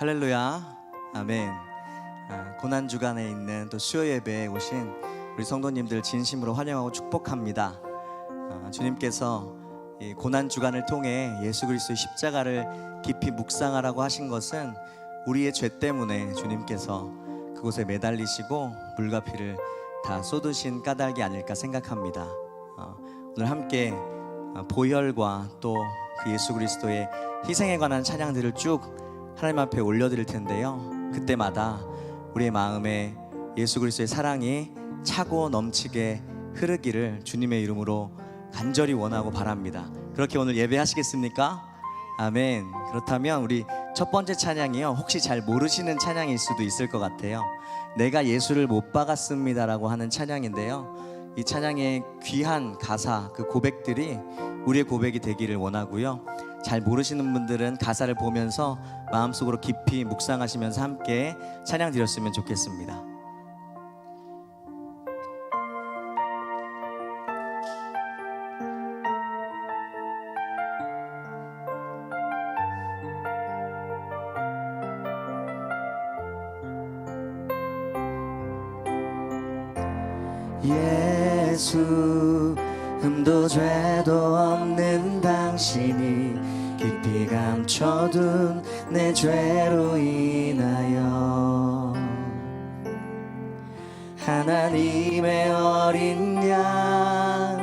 할렐루야, 아멘. 고난주간에 있는 또 수요 예배에 오신 우리 성도님들 진심으로 환영하고 축복합니다. 주님께서 이 고난주간을 통해 예수 그리스도의 십자가를 깊이 묵상하라고 하신 것은 우리의 죄 때문에 주님께서 그곳에 매달리시고 물과 피를 다 쏟으신 까닭이 아닐까 생각합니다. 오늘 함께 보혈과 또 그 예수 그리스도의 희생에 관한 찬양들을 쭉 하나님 앞에 올려드릴 텐데요, 그때마다 우리의 마음에 예수 그리스도의 사랑이 차고 넘치게 흐르기를 주님의 이름으로 간절히 원하고 바랍니다. 그렇게 오늘 예배하시겠습니까? 아멘. 그렇다면 우리 첫 번째 찬양이요, 혹시 잘 모르시는 찬양일 수도 있을 것 같아요. 내가 예수를 못 박았습니다 라고 하는 찬양인데요, 이 찬양의 귀한 가사, 그 고백들이 우리의 고백이 되기를 원하고요, 잘 모르시는 분들은 가사를 보면서 마음속으로 깊이 묵상하시면서 함께 찬양 드렸으면 좋겠습니다. 예수, 흠도 죄도 없는 당신이 깊이 감춰둔 내 죄로 인하여 하나님의 어린 양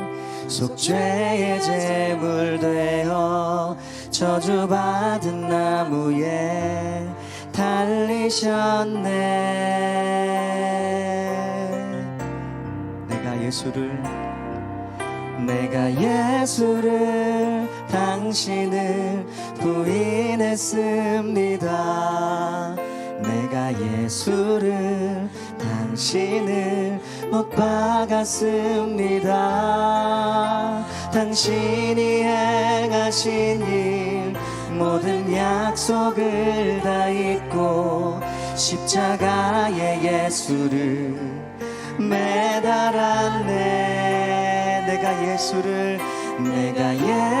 속죄의 제물 되어 저주받은 나무에 달리셨네. 내가 예수를 당신을 부인했습니다. 내가 예수를 당신을 못 박았습니다. 당신이 행하신 일 모든 약속을 다 잊고 십자가에 예수를 매달았네. 내가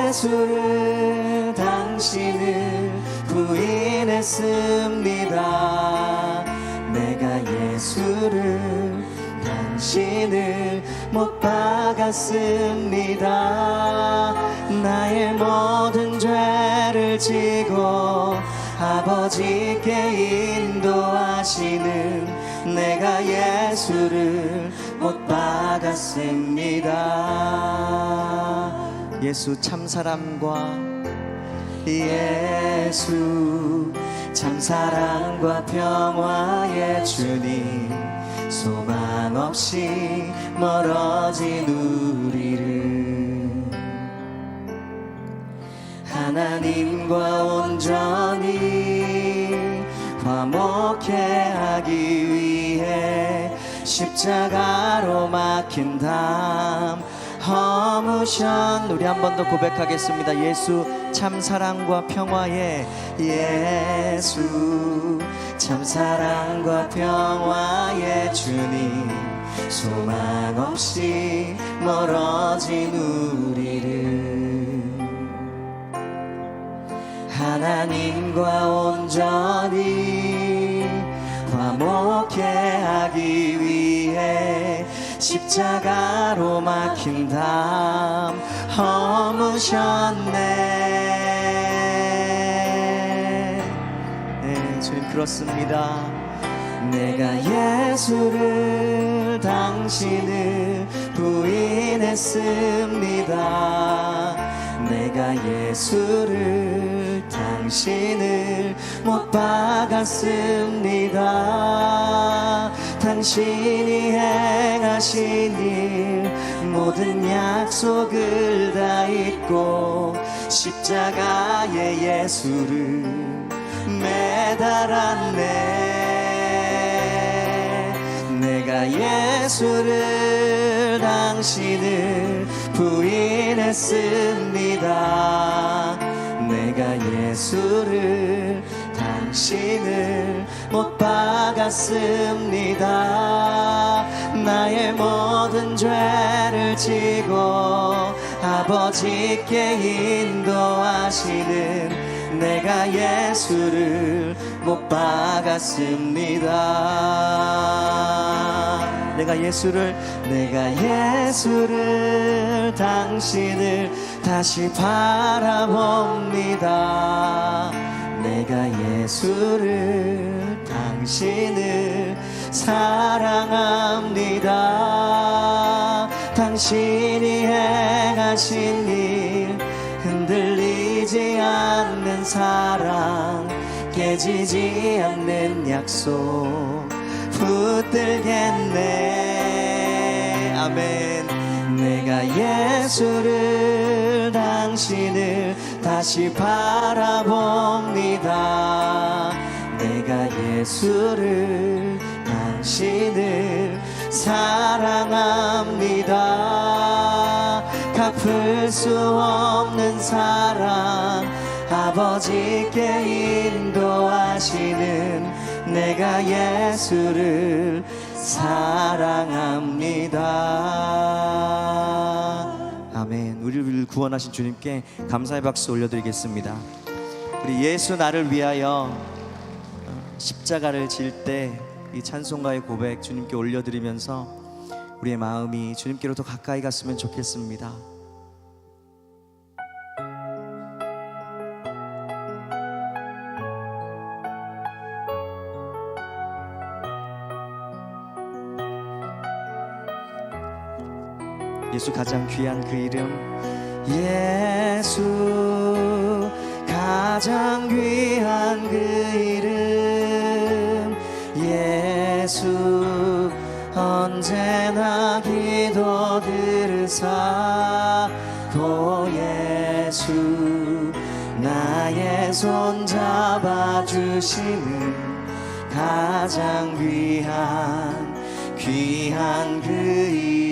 예수를 당신을 부인했습니다. 내가 예수를 당신을 못 박았습니다. 나의 모든 죄를 지고 아버지께 인도하시는 내가 예수를 못 박았습니다. 예수 참사랑과 평화의 주님, 소망 없이 멀어진 우리를 하나님과 온전히 화목해 하기 위해 십자가로 막힌 담 허무션. 우리 한 번 더 고백하겠습니다. 예수 참사랑과 평화의, 예수 참사랑과 평화의 주님, 소망 없이 멀어진 우리를 하나님과 온전히 화목해 하기 위해 십자가로 막힌 담 허무셨네. 네, 주님 그렇습니다. 내가 예수를 당신을 부인했습니다. 내가 예수를 당신을 못 박았습니다. 당신이 행하신 일 모든 약속을 다 잊고 십자가에 예수를 매달았네. 내가 예수를 당신을 부인했습니다. 내가 예수를 당신을 못 박았습니다. 나의 모든 죄를 지고 아버지께 인도하시는 내가 예수를 못 박았습니다. 내가 예수를 당신을 다시 바라봅니다. 내가 예수를 당신을 사랑합니다. 당신이 행하신 일 흔들리지 않는 사랑 깨지지 않는 약속 붙들겠네. 아멘. 내가 예수를 당신을 다시 바라봅니다. 내가 예수를 당신을 사랑합니다. 갚을 수 없는 사랑 아버지께 인도하시는 내가 예수를 사랑합니다. 아멘. 우리를 구원하신 주님께 감사의 박수 올려드리겠습니다. 우리 예수 나를 위하여 십자가를 질 때 이 찬송가의 고백 주님께 올려드리면서 우리의 마음이 주님께로 더 가까이 갔으면 좋겠습니다. 예수 가장 귀한 그 이름, 예수 가장 귀한 그 이름, 예수 언제나 기도 들으사 오 예수 나의 손 잡아주시는 가장 귀한 그 이름.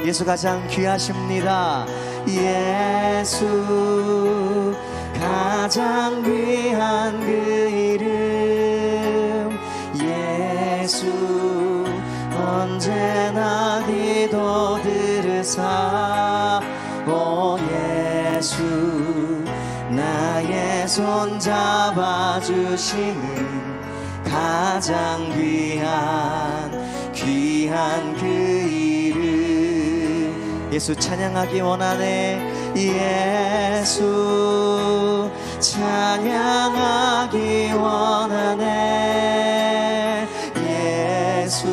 예수 가장 귀하십니다. 예수 가장 귀한 그 이름, 예수 언제나 기도 들으사 오 예수 나의 손 잡아주시는 가장 귀한 그 이름. 예수 찬양하기 원하네. 예수 찬양하기 원하네. 예수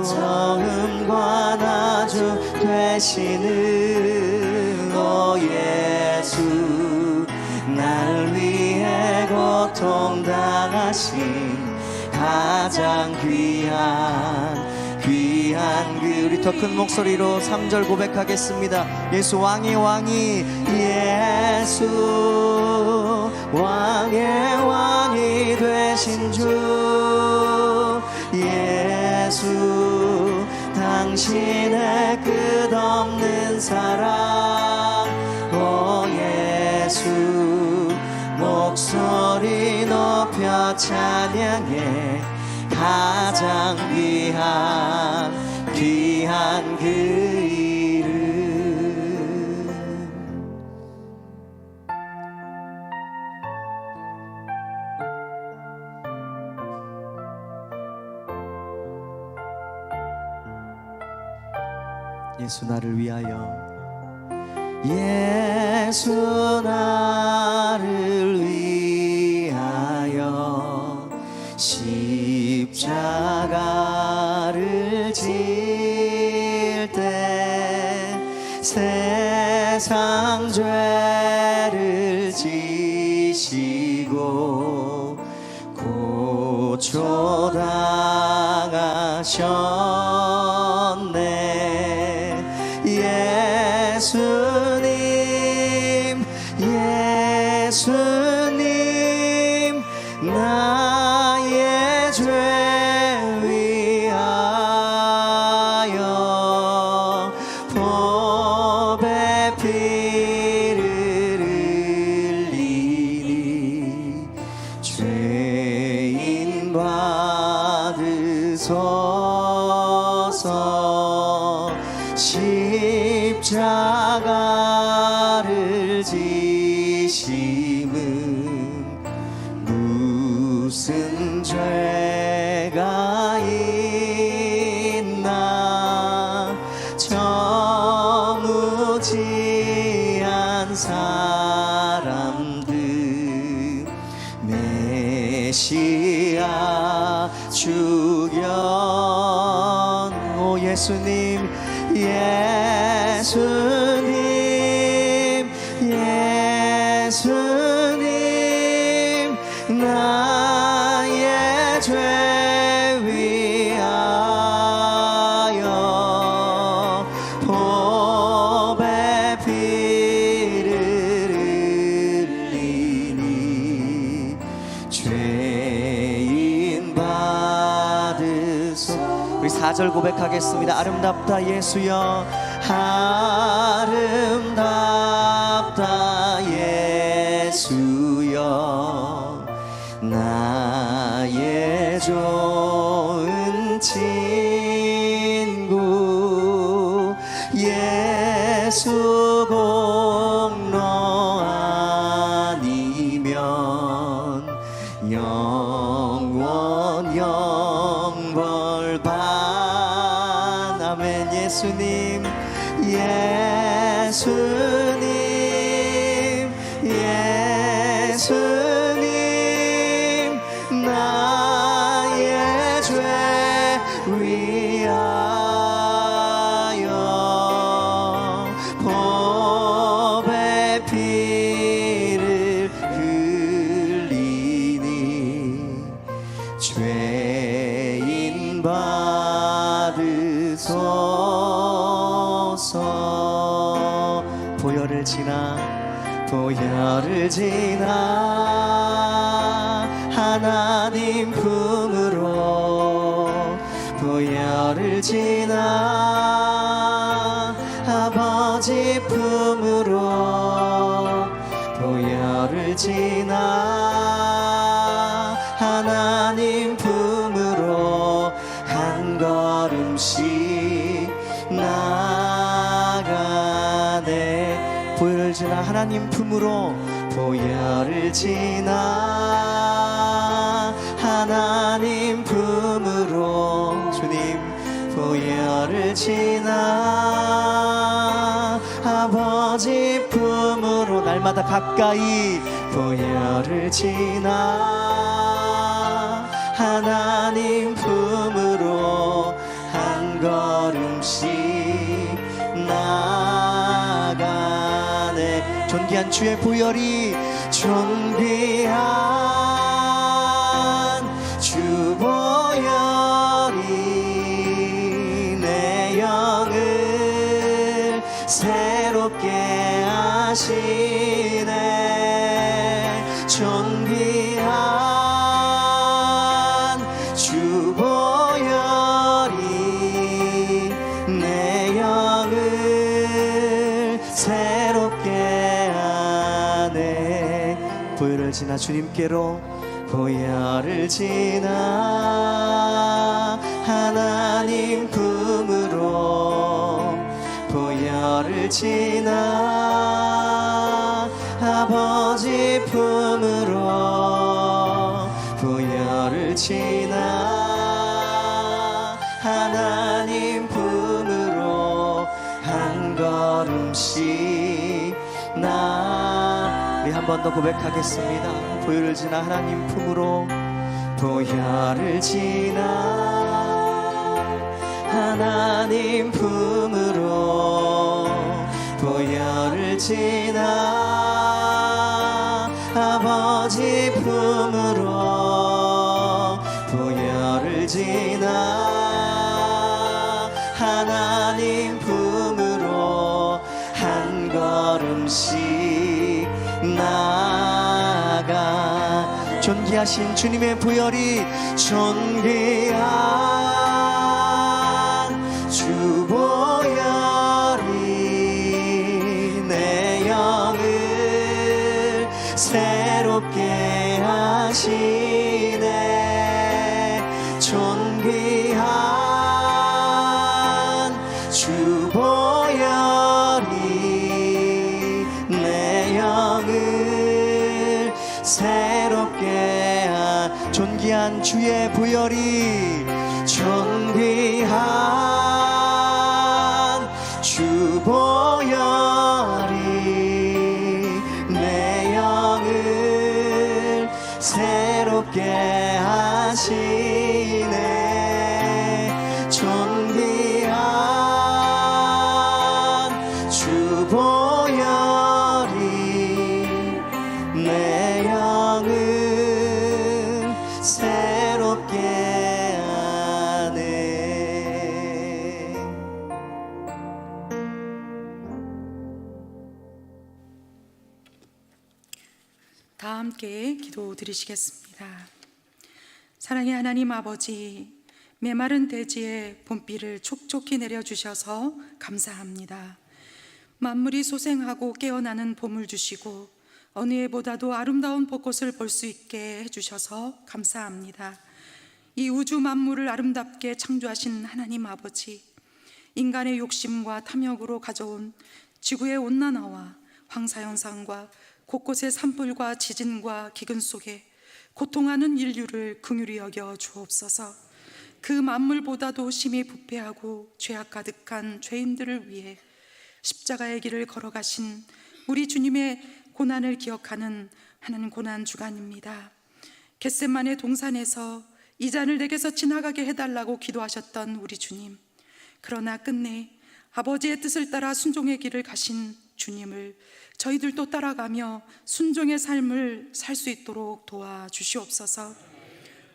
처음과 나주 되시는 오 예수 날 위해 고통당하신 가장 귀한 그 우리 더 큰 목소리로 3절 고백하겠습니다. 예수 왕이 예수 왕이 되신 주 예수 당신의 끝없는 사랑 오 예수 목소리 높여 찬양해 가장 귀한 그 이름. 예수 나를 위하여 예수 나를 위하여 십자가를 질 때 세상 죄를 지시고 고초당하셨네. 예수님 나의 죄 위하여 보배 피를 흘리니 죄인 받으소서. 십자가를 지시고 지심은 무슨 죄가 있나 저무지한 사람들 메시아 주견 오 예수님 예수님 예수님 나의 죄 위하여 보배 피를 흘리니 죄인 받으소 우리 4절 고백하겠습니다. 아름답다 예수여 아름답다 예수여 나의 좋은 친구 예수 공로 아니면 영원 영벌반 아멘 예수님 예수님 예수님 나의 죄 위하여 보배 피를 흘리니 죄인 받으소서 보혈을 지나 하나님 품으로 보혈을 지나 아버지 품으로 보혈을 지나 하나님 품으로 한 걸음씩 나가네 보혈을 지나 하나님 품으로 보혈을 지나 하나님 품으로 주님 보혈을 지나 아버지 품으로 날마다 가까이 보혈을 지나 하나님 품으로 한 걸음씩 나가네 존귀한 주의 보혈이 존귀한 주 보혈이 내 영을 새롭게 하시네 존귀한 주 보혈이 내 영을 새롭게 하네 보혈을 지나 주님께로 보혈을 지나 하나님 품으로 보혈을 지나 아버지 품으로 보혈을 지나 하나님 품으로 한 걸음씩 우리 한 번 더 고백하겠습니다. 보혈을 지나 하나님 품으로 보혈을 지나 하나님 품으로 보혈을 지나 아버지 품으로 보혈을 지나 하나님 품으로 한 걸음씩 나가 존귀하신 주님의 보혈이 존귀한 주 보혈이 내 영을 새롭게 하시네 존귀한 주 보혈이 내 영을 새롭게 존귀한 주의 보혈이 존귀한 주 보혈이 내 영을 새롭게 하시네. 존귀한 주 보혈이 내 영을 새롭게 하네. 다 함께 기도 드리시겠습니다. 사랑의 하나님 아버지, 메마른 대지에 봄비를 촉촉히 내려주셔서 감사합니다. 만물이 소생하고 깨어나는 봄을 주시고 어느 해보다도 아름다운 벚꽃을 볼 수 있게 해주셔서 감사합니다. 이 우주 만물을 아름답게 창조하신 하나님 아버지, 인간의 욕심과 탐욕으로 가져온 지구의 온난화와 황사현상과 곳곳의 산불과 지진과 기근 속에 고통하는 인류를 긍휼히 여겨 주옵소서. 그 만물보다도 심히 부패하고 죄악 가득한 죄인들을 위해 십자가의 길을 걸어가신 우리 주님의 고난을 기억하는 하나님 고난 주간입니다. 겟세마네 동산에서 이 잔을 내게서 지나가게 해달라고 기도하셨던 우리 주님, 그러나 끝내 아버지의 뜻을 따라 순종의 길을 가신 주님을 저희들도 따라가며 순종의 삶을 살 수 있도록 도와주시옵소서.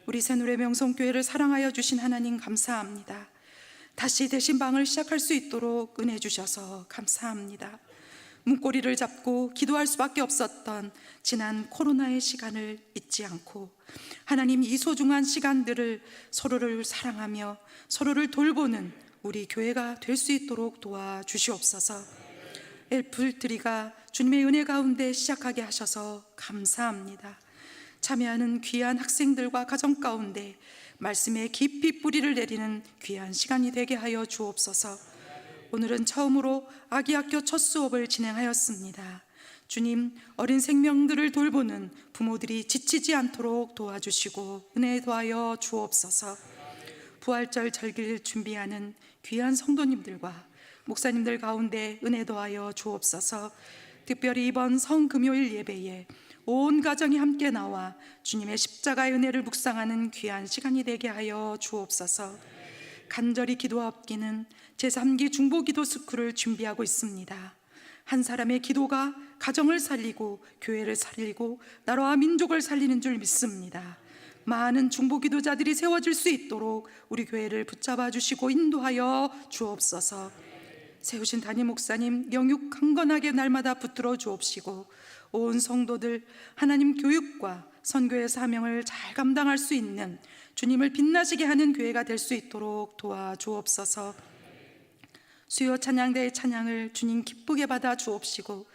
우리 새누리 명성교회를 사랑하여 주신 하나님 감사합니다. 다시 대신방을 시작할 수 있도록 은혜 주셔서 감사합니다. 문고리를 잡고 기도할 수밖에 없었던 지난 코로나의 시간을 잊지 않고 하나님, 이 소중한 시간들을 서로를 사랑하며 서로를 돌보는 우리 교회가 될 수 있도록 도와주시옵소서. 엘플트리가 주님의 은혜 가운데 시작하게 하셔서 감사합니다. 참여하는 귀한 학생들과 가정 가운데 말씀에 깊이 뿌리를 내리는 귀한 시간이 되게 하여 주옵소서. 오늘은 처음으로 아기학교 첫 수업을 진행하였습니다. 주님, 어린 생명들을 돌보는 부모들이 지치지 않도록 도와주시고 은혜 더하여 주옵소서. 부활절 절기를 준비하는 귀한 성도님들과 목사님들 가운데 은혜 더하여 주옵소서. 특별히 이번 성금요일 예배에 온 가정이 함께 나와 주님의 십자가의 은혜를 묵상하는 귀한 시간이 되게 하여 주옵소서. 간절히 기도하옵기는 제3기 중보기도 스쿨을 준비하고 있습니다. 한 사람의 기도가 가정을 살리고 교회를 살리고 나라와 민족을 살리는 줄 믿습니다. 많은 중보기도자들이 세워질 수 있도록 우리 교회를 붙잡아 주시고 인도하여 주옵소서. 세우신 담임 목사님 영육 강건하게 날마다 붙들어 주옵시고 온 성도들 하나님 교육과 선교의 사명을 잘 감당할 수 있는 주님을 빛나시게 하는 교회가 될 수 있도록 도와주옵소서. 수요 찬양대의 찬양을 주님 기쁘게 받아 주옵시고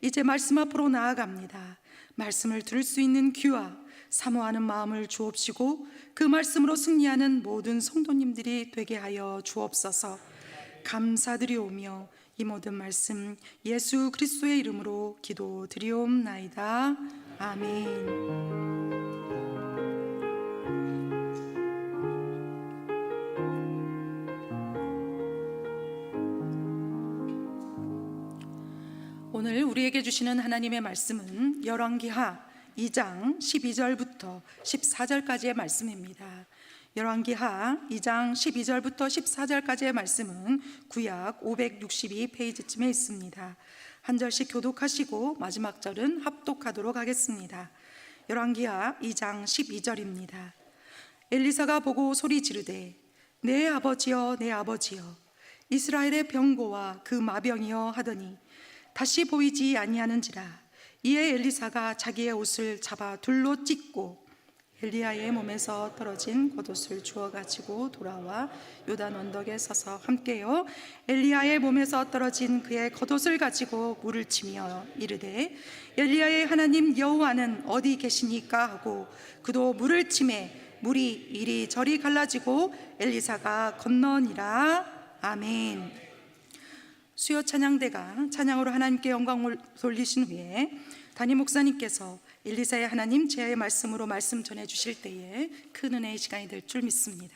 이제 말씀 앞으로 나아갑니다. 말씀을 들을 수 있는 귀와 사모하는 마음을 주옵시고 그 말씀으로 승리하는 모든 성도님들이 되게 하여 주옵소서. 감사드리오며 이 모든 말씀 예수 그리스도의 이름으로 기도드리옵나이다. 아멘. 오늘 우리에게 주시는 하나님의 말씀은 열왕기하 2장 12절부터 14절까지의 말씀입니다. 열왕기하 2장 12절부터 14절까지의 말씀은 구약 562페이지쯤에 있습니다. 한 절씩 교독하시고 마지막 절은 합독하도록 하겠습니다. 열왕기하 2장 12절입니다. 엘리사가 보고 소리 지르되 내 아버지여 내 아버지여 이스라엘의 병고와 그 마병이여 하더니 다시 보이지 아니하는지라. 이에 엘리사가 자기의 옷을 잡아 둘로 찢고 엘리야의 몸에서 떨어진 겉옷을 주워 가지고 돌아와 요단 언덕에 서서 함께요 엘리야의 몸에서 떨어진 그의 겉옷을 가지고 물을 치며 이르되 엘리야의 하나님 여호와는 어디 계시니까 하고 그도 물을 치매 물이 이리저리 갈라지고 엘리사가 건너니라. 아멘. 수요 찬양대가 찬양으로 하나님께 영광을 돌리신 후에 담임 목사님께서 엘리사의 하나님 제의 말씀으로 말씀 전해 주실 때에 큰 은혜의 시간이 될 줄 믿습니다.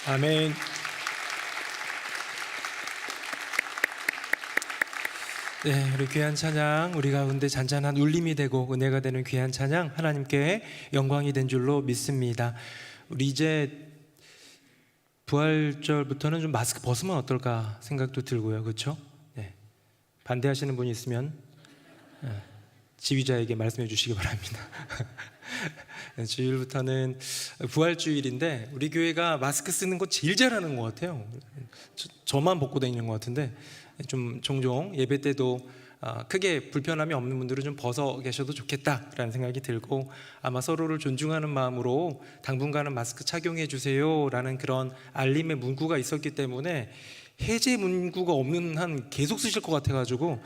아멘. 네, 우리 귀한 찬양, 우리 가운데 잔잔한 울림이 되고 은혜가 되는 귀한 찬양, 하나님께 영광이 된 줄로 믿습니다. 우리 이제 부활절부터는 좀 마스크 벗으면 어떨까 생각도 들고요, 그렇죠? 네. 반대하시는 분이 있으면 지휘자에게 말씀해 주시기 바랍니다. 주일부터는 부활주일인데 우리 교회가 마스크 쓰는 거 제일 잘하는 것 같아요. 저만 벗고 다니는 것 같은데 좀 종종 예배 때도 크게 불편함이 없는 분들은 좀 벗어 계셔도 좋겠다라는 생각이 들고, 아마 서로를 존중하는 마음으로 당분간은 마스크 착용해 주세요라는 그런 알림의 문구가 있었기 때문에 해제 문구가 없는 한 계속 쓰실 것 같아가지고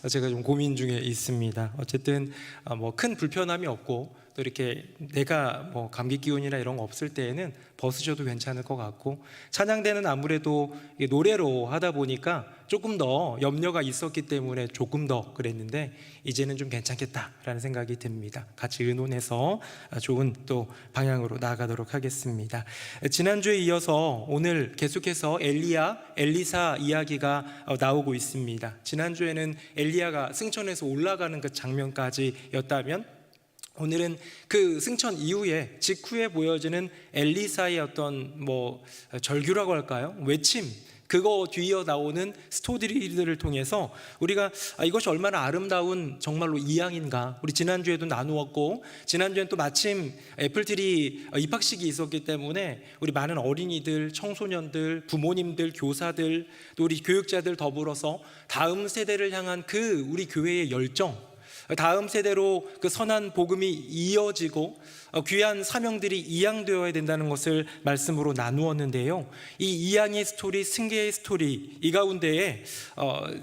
제가 좀 고민 중에 있습니다. 어쨌든 뭐 큰 불편함이 없고 또 이렇게 내가 뭐 감기 기운이나 이런 거 없을 때에는 벗으셔도 괜찮을 것 같고, 찬양대는 아무래도 노래로 하다 보니까 조금 더 염려가 있었기 때문에 조금 더 그랬는데 이제는 좀 괜찮겠다라는 생각이 듭니다. 같이 의논해서 좋은 또 방향으로 나아가도록 하겠습니다. 지난주에 이어서 오늘 계속해서 엘리사 이야기가 나오고 있습니다. 지난주에는 엘리야가 승천해서 올라가는 그 장면까지였다면 오늘은 그 승천 이후에 직후에 보여지는 엘리사의 어떤 절규라고 할까요? 외침, 그거 뒤이어 나오는 스토리들을 통해서 우리가 이것이 얼마나 아름다운 정말로 이양인가, 우리 지난주에도 나누었고, 지난주엔 또 마침 애플트리 입학식이 있었기 때문에 우리 많은 어린이들, 청소년들, 부모님들, 교사들, 또 우리 교육자들 더불어서 다음 세대를 향한 그 우리 교회의 열정, 다음 세대로 그 선한 복음이 이어지고 귀한 사명들이 이양되어야 된다는 것을 말씀으로 나누었는데요. 이 이양의 스토리, 승계의 스토리, 이 가운데에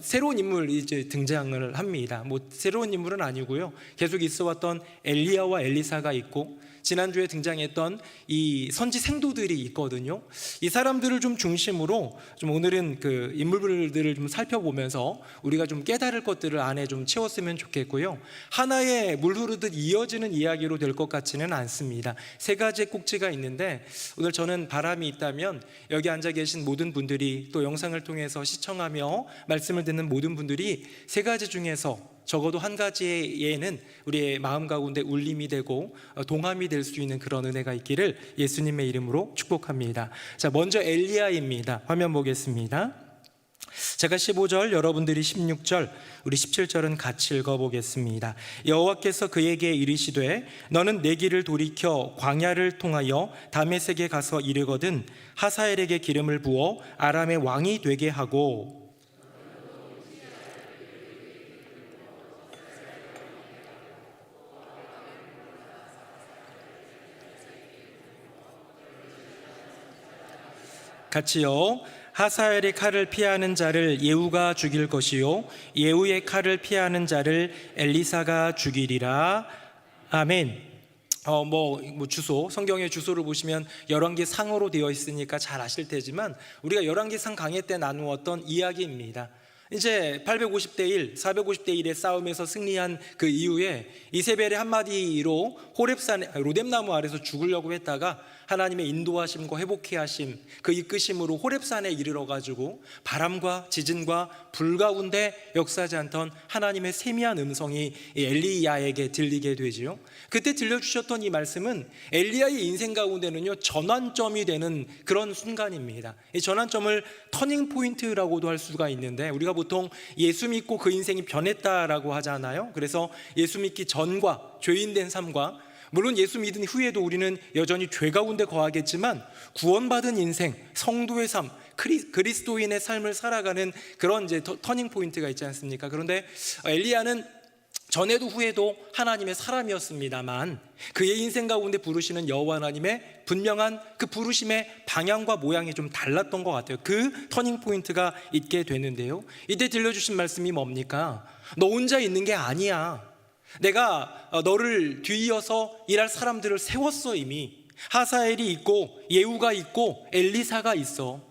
새로운 인물이 이제 등장을 합니다. 뭐 새로운 인물은 아니고요. 계속 있어왔던 엘리야와 엘리사가 있고, 지난주에 등장했던 이 선지 생도들이 있거든요. 이 사람들을 좀 중심으로 좀 오늘은 그 인물들을 좀 살펴보면서 우리가 좀 깨달을 것들을 안에 좀 채웠으면 좋겠고요. 하나의 물 흐르듯 이어지는 이야기로 될 것 같지는 않습니다. 세 가지의 꼭지가 있는데, 오늘 저는 바람이 있다면 여기 앉아 계신 모든 분들이, 또 영상을 통해서 시청하며 말씀을 듣는 모든 분들이 세 가지 중에서 적어도 한 가지의 예는 우리의 마음 가운데 울림이 되고 동함이 될 수 있는 그런 은혜가 있기를 예수님의 이름으로 축복합니다. 자, 먼저 엘리야입니다. 화면 보겠습니다. 제가 15절, 여러분들이 16절, 우리 17절은 같이 읽어보겠습니다. 여호와께서 그에게 이르시되 너는 내 길을 돌이켜 광야를 통하여 다메섹에 가서 이르거든 하사엘에게 기름을 부어 아람의 왕이 되게 하고, 같이요. 하사엘의 칼을 피하는 자를 예후가 죽일 것이요 예후의 칼을 피하는 자를 엘리사가 죽이리라. 아멘. 주소, 성경의 주소를 보시면 열왕기 상으로 되어 있으니까 잘 아실 테지만, 우리가 열왕기 상 강해 때 나누었던 이야기입니다. 이제 850대 1, 450대 1의 싸움에서 승리한 그 이후에 이세벨의 한마디로 호렙산 로뎀나무 아래서 죽으려고 했다가 하나님의 인도하심과 회복케 하심, 그 이끄심으로 호렙산에 이르러 가지고 바람과 지진과 불 가운데 역사하지 않던 하나님의 세미한 음성이 엘리야에게 들리게 되지요. 그때 들려주셨던 이 말씀은 엘리야의 인생 가운데는요, 전환점이 되는 그런 순간입니다. 이 전환점을 터닝 포인트라고도 할 수가 있는데, 우리가 보통 예수 믿고 그 인생이 변했다라고 하잖아요. 그래서 예수 믿기 전과 죄인된 삶과, 물론 예수 믿은 후에도 우리는 여전히 죄 가운데 거하겠지만 구원받은 인생, 성도의 삶, 그리스도인의 삶을 살아가는 그런 이제 터닝 포인트가 있지 않습니까? 그런데 엘리야는 전에도 후에도 하나님의 사람이었습니다만, 그의 인생 가운데 부르시는 여호와 하나님의 분명한 그 부르심의 방향과 모양이 좀 달랐던 것 같아요. 그 터닝 포인트가 있게 되는데요. 이때 들려주신 말씀이 뭡니까? 너 혼자 있는 게 아니야. 내가 너를 뒤이어서 일할 사람들을 세웠어. 이미 하사엘이 있고 예후가 있고 엘리사가 있어.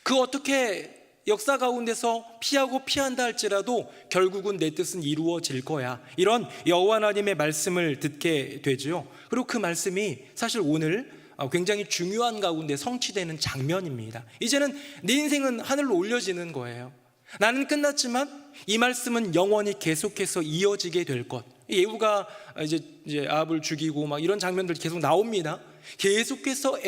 그 어떻게 역사 가운데서 피하고 피한다 할지라도 결국은 내 뜻은 이루어질 거야. 이런 여호와 하나님의 말씀을 듣게 되죠. 그리고 그 말씀이 사실 오늘 굉장히 중요한 가운데 성취되는 장면입니다. 이제는 네 인생은 하늘로 올려지는 거예요. 나는 끝났지만 이 말씀은 영원히 계속해서 이어지게 될 것. 예후가 이제 아합을 죽이고 막 이런 장면들 계속 나옵니다. 계속해서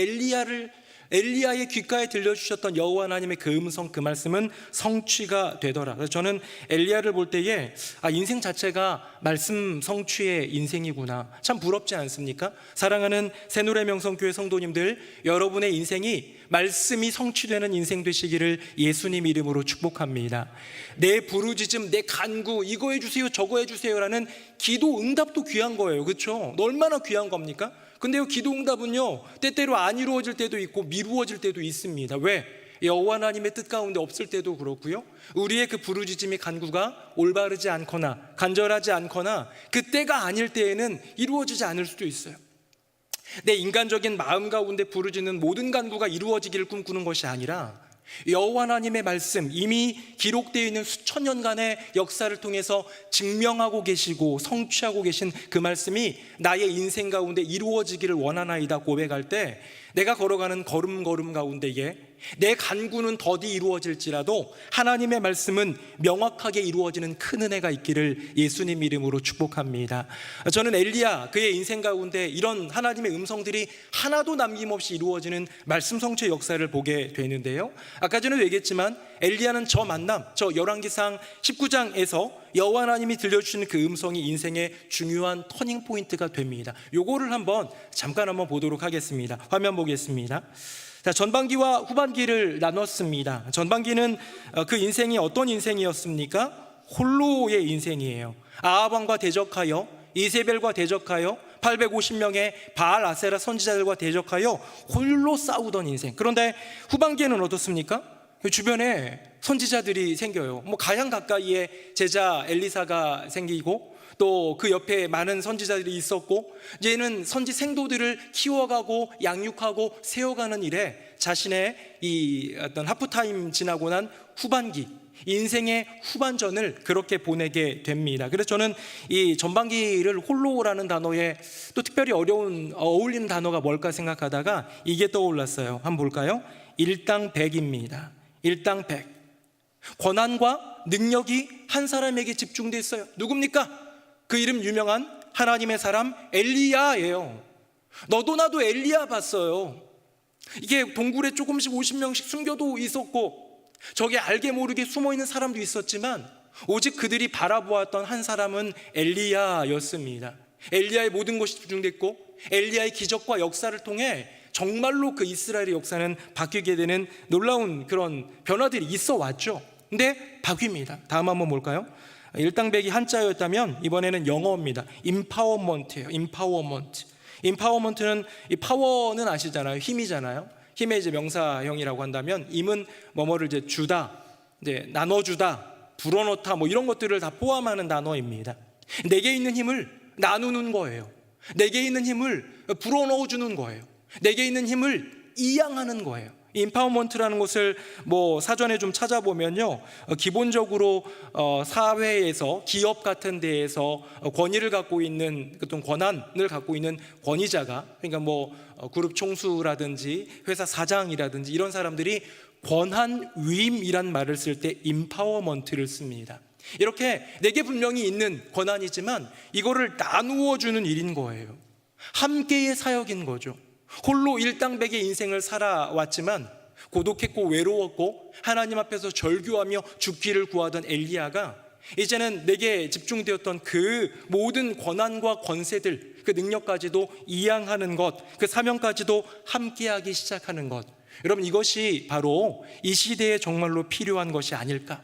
엘리야의 귓가에 들려주셨던 여호와 하나님의 그 음성, 그 말씀은 성취가 되더라. 그래서 저는 엘리야를 볼 때에 인생 자체가 말씀 성취의 인생이구나, 참 부럽지 않습니까? 사랑하는 새노래명성교회 성도님들, 여러분의 인생이 말씀이 성취되는 인생 되시기를 예수님 이름으로 축복합니다. 내 부르짖음, 내 간구, 이거 해주세요 저거 해주세요라는 기도 응답도 귀한 거예요. 그렇죠? 얼마나 귀한 겁니까? 근데 이 기도 응답은요, 때때로 안 이루어질 때도 있고 미루어질 때도 있습니다. 왜? 여호와 하나님의 뜻 가운데 없을 때도 그렇고요, 우리의 그 부르짖음이 간구가 올바르지 않거나 간절하지 않거나 그때가 아닐 때에는 이루어지지 않을 수도 있어요. 내 인간적인 마음 가운데 부르짖는 모든 간구가 이루어지기를 꿈꾸는 것이 아니라 여호와 하나님의 말씀, 이미 기록되어 있는 수천 년간의 역사를 통해서 증명하고 계시고 성취하고 계신 그 말씀이 나의 인생 가운데 이루어지기를 원하나이다 고백할 때, 내가 걸어가는 걸음걸음 가운데에 내 간구는 더디 이루어질지라도 하나님의 말씀은 명확하게 이루어지는 큰 은혜가 있기를 예수님 이름으로 축복합니다. 저는 엘리야, 그의 인생 가운데 이런 하나님의 음성들이 하나도 남김없이 이루어지는 말씀 성취의 역사를 보게 되는데요, 아까 전에도 얘기했지만 엘리야는 저 만남, 저 열왕기상 19장에서 여호와 하나님이 들려주시는 그 음성이 인생의 중요한 터닝 포인트가 됩니다. 요거를 잠깐 한번 보도록 하겠습니다. 화면 보겠습니다. 자, 전반기와 후반기를 나눴습니다. 전반기는 그 인생이 어떤 인생이었습니까? 홀로의 인생이에요. 아합 왕과 대적하여 이세벨과 대적하여 850명의 바알 아세라 선지자들과 대적하여 홀로 싸우던 인생. 그런데 후반기에는 어떻습니까? 주변에 선지자들이 생겨요. 뭐 가장 가까이에 제자 엘리사가 생기고 또 그 옆에 많은 선지자들이 있었고, 이제는 선지 생도들을 키워가고 양육하고 세워가는 일에 자신의 이 어떤 하프타임 지나고 난 후반기, 인생의 후반전을 그렇게 보내게 됩니다. 그래서 저는 이 전반기를 홀로라는 단어에 또 특별히 어울리는 단어가 뭘까 생각하다가 이게 떠올랐어요. 한번 볼까요? 일당백입니다. 일당백. 권한과 능력이 한 사람에게 집중돼 있어요. 누굽니까? 그 이름 유명한 하나님의 사람 엘리야예요. 너도 나도 엘리야 봤어요. 이게 동굴에 조금씩 50명씩 숨겨도 있었고, 저게 알게 모르게 숨어있는 사람도 있었지만 오직 그들이 바라보았던 한 사람은 엘리야였습니다. 엘리야의 모든 것이 집중됐고, 엘리야의 기적과 역사를 통해 정말로 그 이스라엘의 역사는 바뀌게 되는 놀라운 그런 변화들이 있어 왔죠. 근데 바뀝니다. 다음 한번 볼까요? 일당백이 한자였다면 이번에는 영어입니다. 임파워먼트예요. 임파워먼트는, 이 파워는 아시잖아요. 힘이잖아요. 힘의 이제 명사형이라고 한다면, 임은 뭐뭐를 이제 주다, 이제 나눠주다, 불어넣다, 뭐 이런 것들을 다 포함하는 단어입니다. 내게 있는 힘을 나누는 거예요. 내게 있는 힘을 불어넣어주는 거예요. 내게 있는 힘을 이양하는 거예요. 임파워먼트라는 것을 뭐 사전에 좀 찾아보면요, 기본적으로 사회에서, 기업 같은 데에서 권위를 갖고 있는 어떤 권한을 갖고 있는 권위자가, 그러니까 뭐 그룹 총수라든지 회사 사장이라든지 이런 사람들이 권한 위임이란 말을 쓸 때 임파워먼트를 씁니다. 이렇게 내게 분명히 있는 권한이지만 이거를 나누어 주는 일인 거예요. 함께의 사역인 거죠. 홀로 일당백의 인생을 살아왔지만 고독했고 외로웠고 하나님 앞에서 절규하며 죽기를 구하던 엘리야가 이제는 내게 집중되었던 그 모든 권한과 권세들, 그 능력까지도 이양하는 것, 그 사명까지도 함께하기 시작하는 것. 여러분, 이것이 바로 이 시대에 정말로 필요한 것이 아닐까.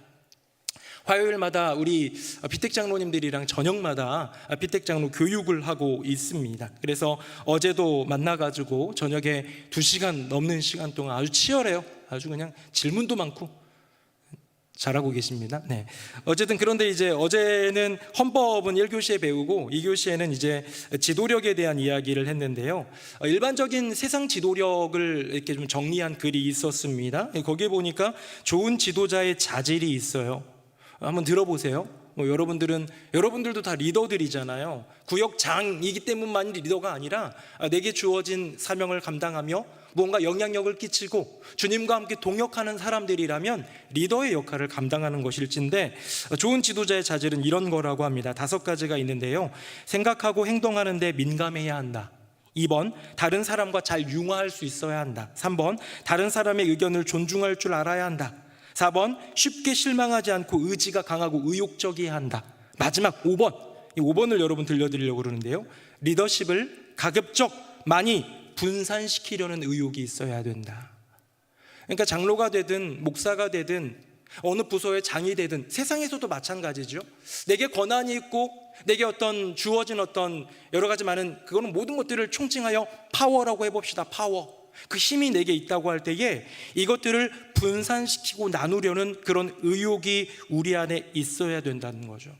화요일마다 우리 비택 장로님들이랑 저녁마다 비택 장로 교육을 하고 있습니다. 그래서 어제도 만나가지고 저녁에 2시간 넘는 시간 동안 아주 치열해요. 아주 그냥 질문도 많고 잘하고 계십니다. 네. 어쨌든 그런데 이제 어제는 헌법은 1교시에 배우고 2교시에는 이제 지도력에 대한 이야기를 했는데요. 일반적인 세상 지도력을 이렇게 좀 정리한 글이 있었습니다. 거기에 보니까 좋은 지도자의 자질이 있어요. 한번 들어보세요. 뭐 여러분들도 다 리더들이잖아요. 구역장이기 때문만이 리더가 아니라 내게 주어진 사명을 감당하며 무언가 영향력을 끼치고 주님과 함께 동역하는 사람들이라면 리더의 역할을 감당하는 것일진데, 좋은 지도자의 자질은 이런 거라고 합니다. 5가지가 있는데요. 생각하고 행동하는 데 민감해야 한다. 2번, 다른 사람과 잘 융화할 수 있어야 한다. 3번, 다른 사람의 의견을 존중할 줄 알아야 한다. 4번, 쉽게 실망하지 않고 의지가 강하고 의욕적이어야 한다. 마지막 5번, 이 5번을 여러분 들려드리려고 그러는데요. 리더십을 가급적 많이 분산시키려는 의욕이 있어야 된다. 그러니까 장로가 되든 목사가 되든 어느 부서의 장이 되든 세상에서도 마찬가지죠. 내게 권한이 있고 내게 어떤 주어진 어떤 여러 가지 많은, 그거는 모든 것들을 총칭하여 파워라고 해봅시다. 파워. 그 힘이 내게 있다고 할 때에 이것들을 분산시키고 나누려는 그런 의욕이 우리 안에 있어야 된다는 거죠.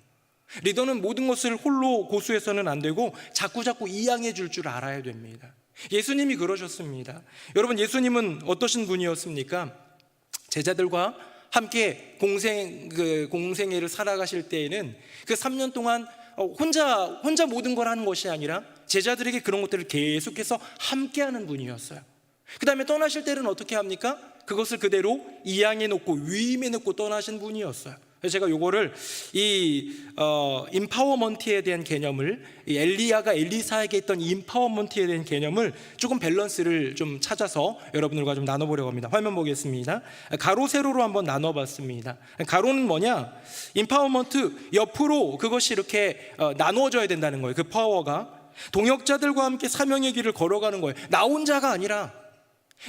리더는 모든 것을 홀로 고수해서는 안 되고 자꾸 이양해 줄 줄 알아야 됩니다. 예수님이 그러셨습니다. 여러분, 예수님은 어떠신 분이었습니까? 제자들과 함께 공생애를 살아가실 때에는 그 3년 동안 혼자 모든 걸 하는 것이 아니라 제자들에게 그런 것들을 계속해서 함께하는 분이었어요. 그 다음에 떠나실 때는 어떻게 합니까? 그것을 그대로 이양해 놓고 위임해 놓고 떠나신 분이었어요. 그래서 제가 요거를 임파워먼트에 대한 개념을, 이 엘리야가 엘리사에게 있던 임파워먼트에 대한 개념을 조금 밸런스를 좀 찾아서 여러분들과 좀 나눠보려고 합니다. 화면 보겠습니다. 가로 세로로 한번 나눠봤습니다. 가로는 뭐냐? 임파워먼트 옆으로 그것이 이렇게 나누어져야 된다는 거예요. 그 파워가 동역자들과 함께 사명의 길을 걸어가는 거예요. 나 혼자가 아니라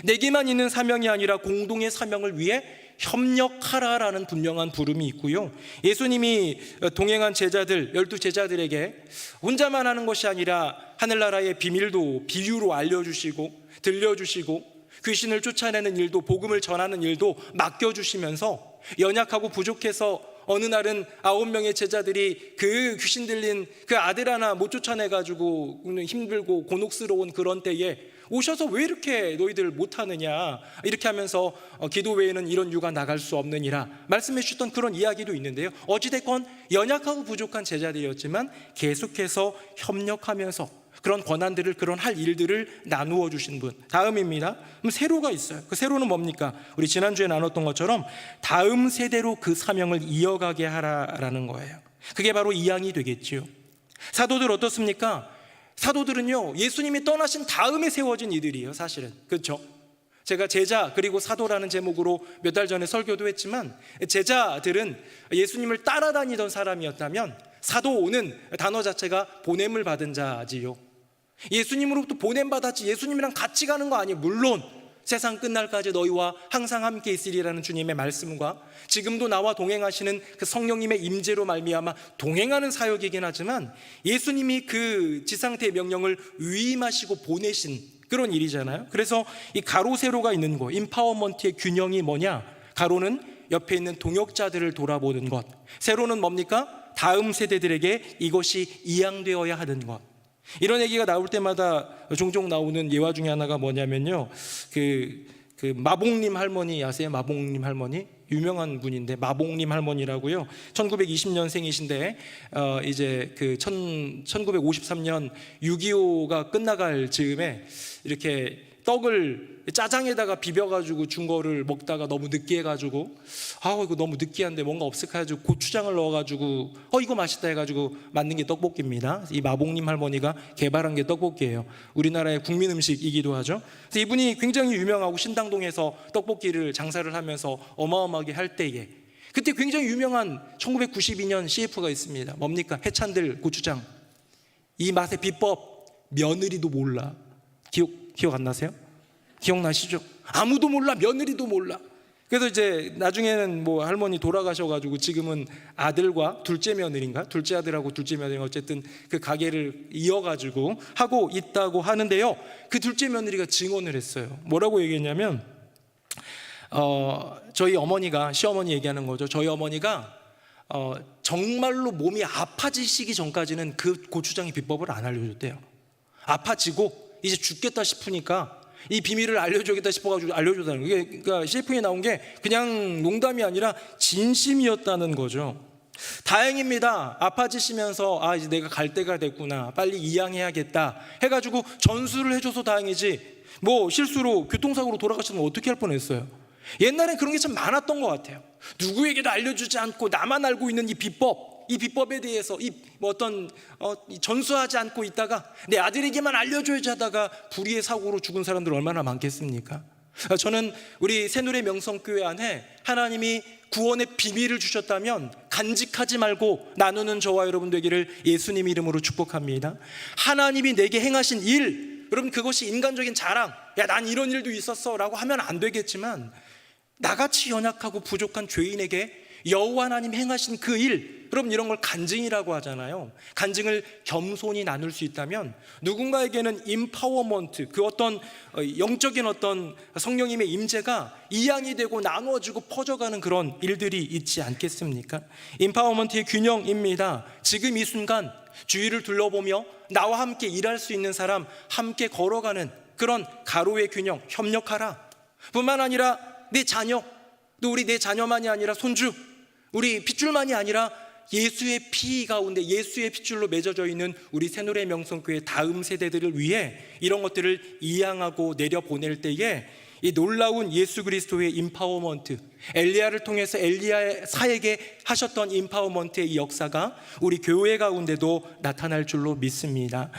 내게만 있는 사명이 아니라 공동의 사명을 위해 협력하라라는 분명한 부름이 있고요. 예수님이 동행한 제자들, 12제자들에게 혼자만 하는 것이 아니라 하늘나라의 비밀도 비유로 알려주시고 들려주시고 귀신을 쫓아내는 일도, 복음을 전하는 일도 맡겨주시면서 연약하고 부족해서 어느 날은 9명의 제자들이 그 귀신 들린 그 아들 하나 못 쫓아내가지고 힘들고 곤혹스러운 그런 때에 오셔서 왜 이렇게 너희들 못하느냐 이렇게 하면서 기도 외에는 이런 유가 나갈 수 없느니라 말씀해 주셨던 그런 이야기도 있는데요. 어찌됐건 연약하고 부족한 제자들이었지만 계속해서 협력하면서 그런 권한들을, 그런 할 일들을 나누어 주신 분. 다음입니다. 그럼 세로가 있어요. 그 세로는 뭡니까? 우리 지난주에 나눴던 것처럼 다음 세대로 그 사명을 이어가게 하라라는 거예요. 그게 바로 이 양이 되겠지요. 사도들 어떻습니까? 사도들은요, 예수님이 떠나신 다음에 세워진 이들이에요, 사실은. 그렇죠? 제가 제자 그리고 사도라는 제목으로 몇 달 전에 설교도 했지만, 제자들은 예수님을 따라다니던 사람이었다면 사도는 단어 자체가 보냄을 받은 자지요. 예수님으로부터 보냄받았지 예수님이랑 같이 가는 거 아니에요. 물론 세상 끝날까지 너희와 항상 함께 있으리라는 주님의 말씀과 지금도 나와 동행하시는 그 성령님의 임재로 말미암아 동행하는 사역이긴 하지만 예수님이 그 지상태의 명령을 위임하시고 보내신 그런 일이잖아요. 그래서 이 가로 세로가 있는 거, 임파워먼트의 균형이 뭐냐? 가로는 옆에 있는 동역자들을 돌아보는 것, 세로는 뭡니까? 다음 세대들에게 이것이 이양되어야 하는 것. 이런 얘기가 나올 때마다 종종 나오는 예화 중에 하나가 뭐냐면요, 그 마봉님 할머니 아세요? 마봉님 할머니, 유명한 분인데 마봉님 할머니라고요. 1920년생이신데 이제 그 1953년 6.25가 끝나갈 즈음에 이렇게 떡을 짜장에다가 비벼가지고 준 거를 먹다가 너무 느끼해가지고 이거 너무 느끼한데 뭔가 없을까 해가지고 고추장을 넣어가지고 이거 맛있다 해가지고 만든 게 떡볶이입니다. 이 마봉님 할머니가 개발한 게 떡볶이에요. 우리나라의 국민 음식이기도 하죠. 그래서 이분이 굉장히 유명하고 신당동에서 떡볶이를 장사를 하면서 어마어마하게 할 때에 그때 굉장히 유명한 1992년 CF가 있습니다. 뭡니까? 해찬들 고추장. 이 맛의 비법 며느리도 몰라. 기억 안 나세요? 기억나시죠? 아무도 몰라, 며느리도 몰라. 그래서 이제 나중에는 뭐 할머니 돌아가셔가지고 지금은 아들과 둘째 며느리인가? 둘째 아들하고 둘째 며느리가 어쨌든 그 가게를 이어가지고 하고 있다고 하는데요. 그 둘째 며느리가 증언을 했어요. 뭐라고 얘기했냐면 저희 어머니가, 시어머니 얘기하는 거죠. 저희 어머니가 정말로 몸이 아파지시기 전까지는 그 고추장의 비법을 안 알려줬대요. 아파지고 이제 죽겠다 싶으니까 이 비밀을 알려주겠다 싶어가지고 알려줬다는 거예요. 그러니까 CF에 나온 게 그냥 농담이 아니라 진심이었다는 거죠. 다행입니다. 아파지시면서 이제 내가 갈 때가 됐구나, 빨리 이양해야겠다 해가지고 전수를 해줘서 다행이지 뭐 실수로 교통사고로 돌아가시면 어떻게 할 뻔했어요. 옛날엔 그런 게 참 많았던 것 같아요. 누구에게도 알려주지 않고 나만 알고 있는 이 비법에 대해서 전수하지 않고 있다가 내 아들에게만 알려줘야지 하다가 불의의 사고로 죽은 사람들 얼마나 많겠습니까? 저는 우리 새누리 명성교회 안에 하나님이 구원의 비밀을 주셨다면 간직하지 말고 나누는 저와 여러분 되기를 예수님 이름으로 축복합니다. 하나님이 내게 행하신 일, 여러분 그것이 인간적인 자랑, 난 이런 일도 있었어 라고 하면 안 되겠지만 나같이 연약하고 부족한 죄인에게 여호와 하나님 행하신 그 일, 여러분 이런 걸 간증이라고 하잖아요. 간증을 겸손히 나눌 수 있다면 누군가에게는 임파워먼트, 그 어떤 영적인 어떤 성령님의 임재가 이양이 되고 나누어지고 퍼져가는 그런 일들이 있지 않겠습니까? 임파워먼트의 균형입니다. 지금 이 순간 주위를 둘러보며 나와 함께 일할 수 있는 사람, 함께 걸어가는 그런 가로의 균형, 협력하라. 뿐만 아니라 내 자녀, 또 우리 내 자녀만이 아니라 손주, 우리 핏줄만이 아니라 예수의 피 가운데 예수의 핏줄로 맺어져 있는 우리 새노래 명성교회 다음 세대들을 위해 이런 것들을 이양하고 내려보낼 때에 이 놀라운 예수 그리스도의 임파워먼트, 엘리야를 통해서 엘리야 사에게 하셨던 임파워먼트의 이 역사가 우리 교회 가운데도 나타날 줄로 믿습니다.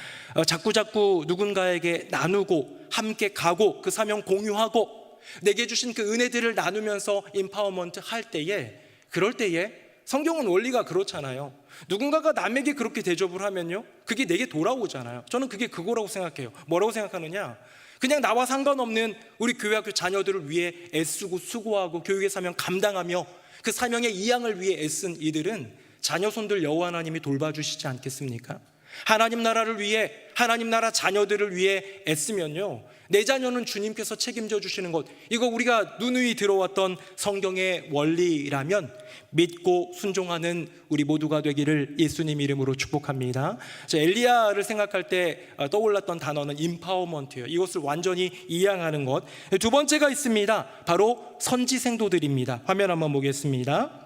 자꾸자꾸 누군가에게 나누고 함께 가고 그 사명 공유하고 내게 주신 그 은혜들을 나누면서 임파워먼트 할 때에, 그럴 때에 성경은 원리가 그렇잖아요. 누군가가 남에게 그렇게 대접을 하면요, 그게 내게 돌아오잖아요. 저는 그게 그거라고 생각해요. 뭐라고 생각하느냐, 그냥 나와 상관없는 우리 교회학교 자녀들을 위해 애쓰고 수고하고 교육의 사명 감당하며 그 사명의 이양을 위해 애쓴 이들은 자녀 손들 여호와 하나님이 돌봐주시지 않겠습니까? 하나님 나라를 위해, 하나님 나라 자녀들을 위해 애쓰면요, 내 자녀는 주님께서 책임져 주시는 것, 이거 우리가 누누이 들어왔던 성경의 원리라면 믿고 순종하는 우리 모두가 되기를 예수님 이름으로 축복합니다. 엘리야를 생각할 때 떠올랐던 단어는 임파워먼트예요. 이것을 완전히 이양하는 것. 두 번째가 있습니다. 바로 선지생도들입니다. 화면 한번 보겠습니다.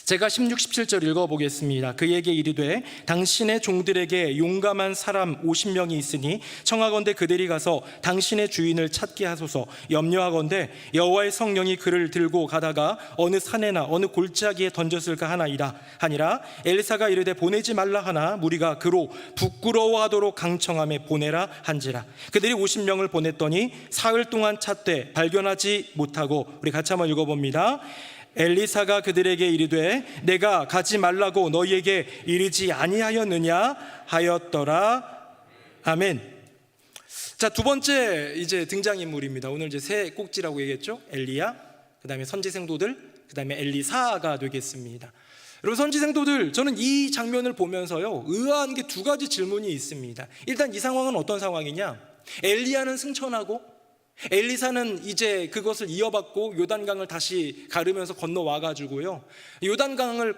제가 16, 17절 읽어보겠습니다. 그에게 이르되 당신의 종들에게 용감한 사람 50명이 있으니 청하건대 그들이 가서 당신의 주인을 찾게 하소서. 염려하건대 여호와의 성령이 그를 들고 가다가 어느 산에나 어느 골짜기에 던졌을까 하니라. 엘리사가 이르되 보내지 말라 하나 무리가 그로 부끄러워하도록 강청함에 보내라 한지라. 그들이 50명을 보냈더니 사흘 동안 찾되 발견하지 못하고, 우리 같이 한번 읽어봅니다. 엘리사가 그들에게 이르되 내가 가지 말라고 너희에게 이르지 아니하였느냐 하였더라. 아멘. 자, 두 번째 이제 등장인물입니다. 오늘 이제 세 꼭지라고 얘기했죠. 엘리야, 그 다음에 선지생도들, 그 다음에 엘리사가 되겠습니다. 여러분, 선지생도들, 저는 이 장면을 보면서요 의아한 게 두 가지 질문이 있습니다. 일단 이 상황은 어떤 상황이냐? 엘리야는 승천하고 엘리사는 이제 그것을 이어받고 요단강을 다시 가르면서 건너와가지고요, 요단강을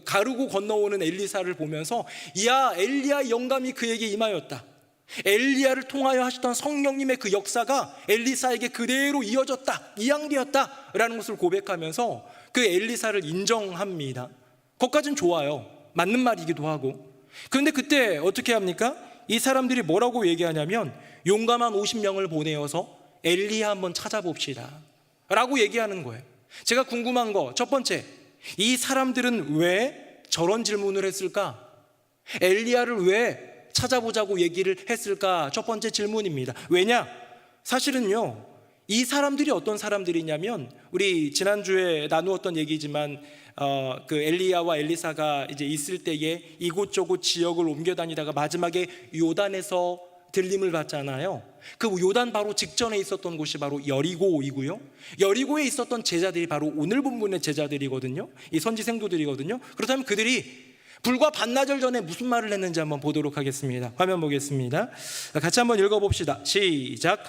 가르고 건너오는 엘리사를 보면서, 야, 엘리야의 영감이 그에게 임하였다, 엘리야를 통하여 하셨던 성령님의 그 역사가 엘리사에게 그대로 이어졌다, 이양되었다 라는 것을 고백하면서 그 엘리사를 인정합니다. 그것까진 좋아요. 맞는 말이기도 하고. 그런데 그때 어떻게 합니까? 이 사람들이 뭐라고 얘기하냐면 용감한 50명을 보내어서 엘리야 한번 찾아봅시다 라고 얘기하는 거예요. 제가 궁금한 거, 첫 번째, 이 사람들은 왜 저런 질문을 했을까? 엘리야를 왜 찾아보자고 얘기를 했을까? 첫 번째 질문입니다. 왜냐? 사실은요, 이 사람들이 어떤 사람들이냐면, 우리 지난주에 나누었던 얘기지만 그 엘리야와 엘리사가 이제 있을 때에 이곳저곳 지역을 옮겨 다니다가 마지막에 요단에서 들림을 받잖아요. 그 요단 바로 직전에 있었던 곳이 바로 여리고이고요, 여리고에 있었던 제자들이 바로 오늘 본문의 제자들이거든요. 이 선지생도들이거든요. 그렇다면 그들이 불과 반나절 전에 무슨 말을 했는지 한번 보도록 하겠습니다. 화면 보겠습니다. 같이 한번 읽어봅시다. 시작.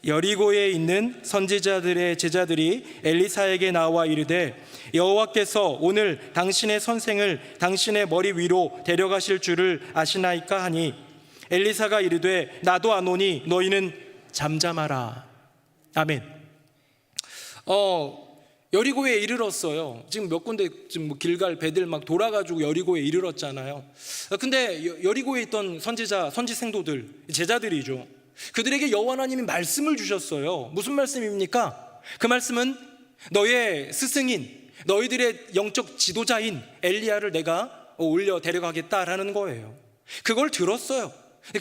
여리고에 있는 선지자들의 제자들이 엘리사에게 나와 이르되 여호와께서 오늘 당신의 선생을 당신의 머리 위로 데려가실 줄을 아시나이까 하니, 엘리사가 이르되 나도 아노니 너희는 잠잠하라. 아멘. 여리고에 이르렀어요. 지금 몇 군데 지금 뭐 길갈 배들 막 돌아가지고 여리고에 이르렀잖아요. 근데 여리고에 있던 선지생도들, 제자들이죠. 그들에게 여호와 하나님이 말씀을 주셨어요. 무슨 말씀입니까? 그 말씀은 너의 스승인, 너희들의 영적 지도자인 엘리야를 내가 올려 데려가겠다라는 거예요. 그걸 들었어요.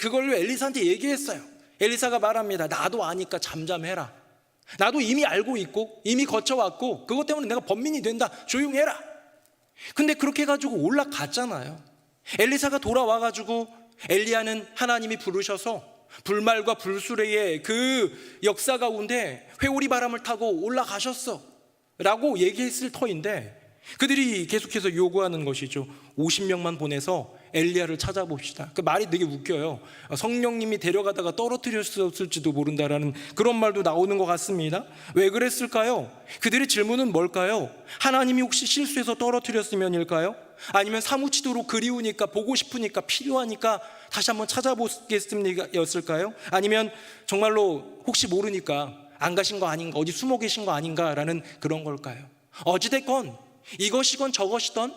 그걸로 엘리사한테 얘기했어요. 엘리사가 말합니다. 나도 아니까 잠잠해라. 나도 이미 알고 있고 이미 거쳐왔고 그것 때문에 내가 번민이 된다. 조용해라. 근데 그렇게 해가지고 올라갔잖아요. 엘리사가 돌아와가지고 엘리야는 하나님이 부르셔서 불말과 불수레의 그 역사 가운데 회오리 바람을 타고 올라가셨어 라고 얘기했을 터인데, 그들이 계속해서 요구하는 것이죠. 50명만 보내서 엘리야를 찾아봅시다. 그 말이 되게 웃겨요. 성령님이 데려가다가 떨어뜨렸을지도 모른다라는 그런 말도 나오는 것 같습니다. 왜 그랬을까요? 그들의 질문은 뭘까요? 하나님이 혹시 실수해서 떨어뜨렸으면일까요? 아니면 사무치도록 그리우니까, 보고 싶으니까, 필요하니까 다시 한번 찾아보겠습니까? 였을까요? 아니면 정말로 혹시 모르니까 안 가신 거 아닌가, 어디 숨어 계신 거 아닌가라는 그런 걸까요? 어찌됐건 이것이건 저것이던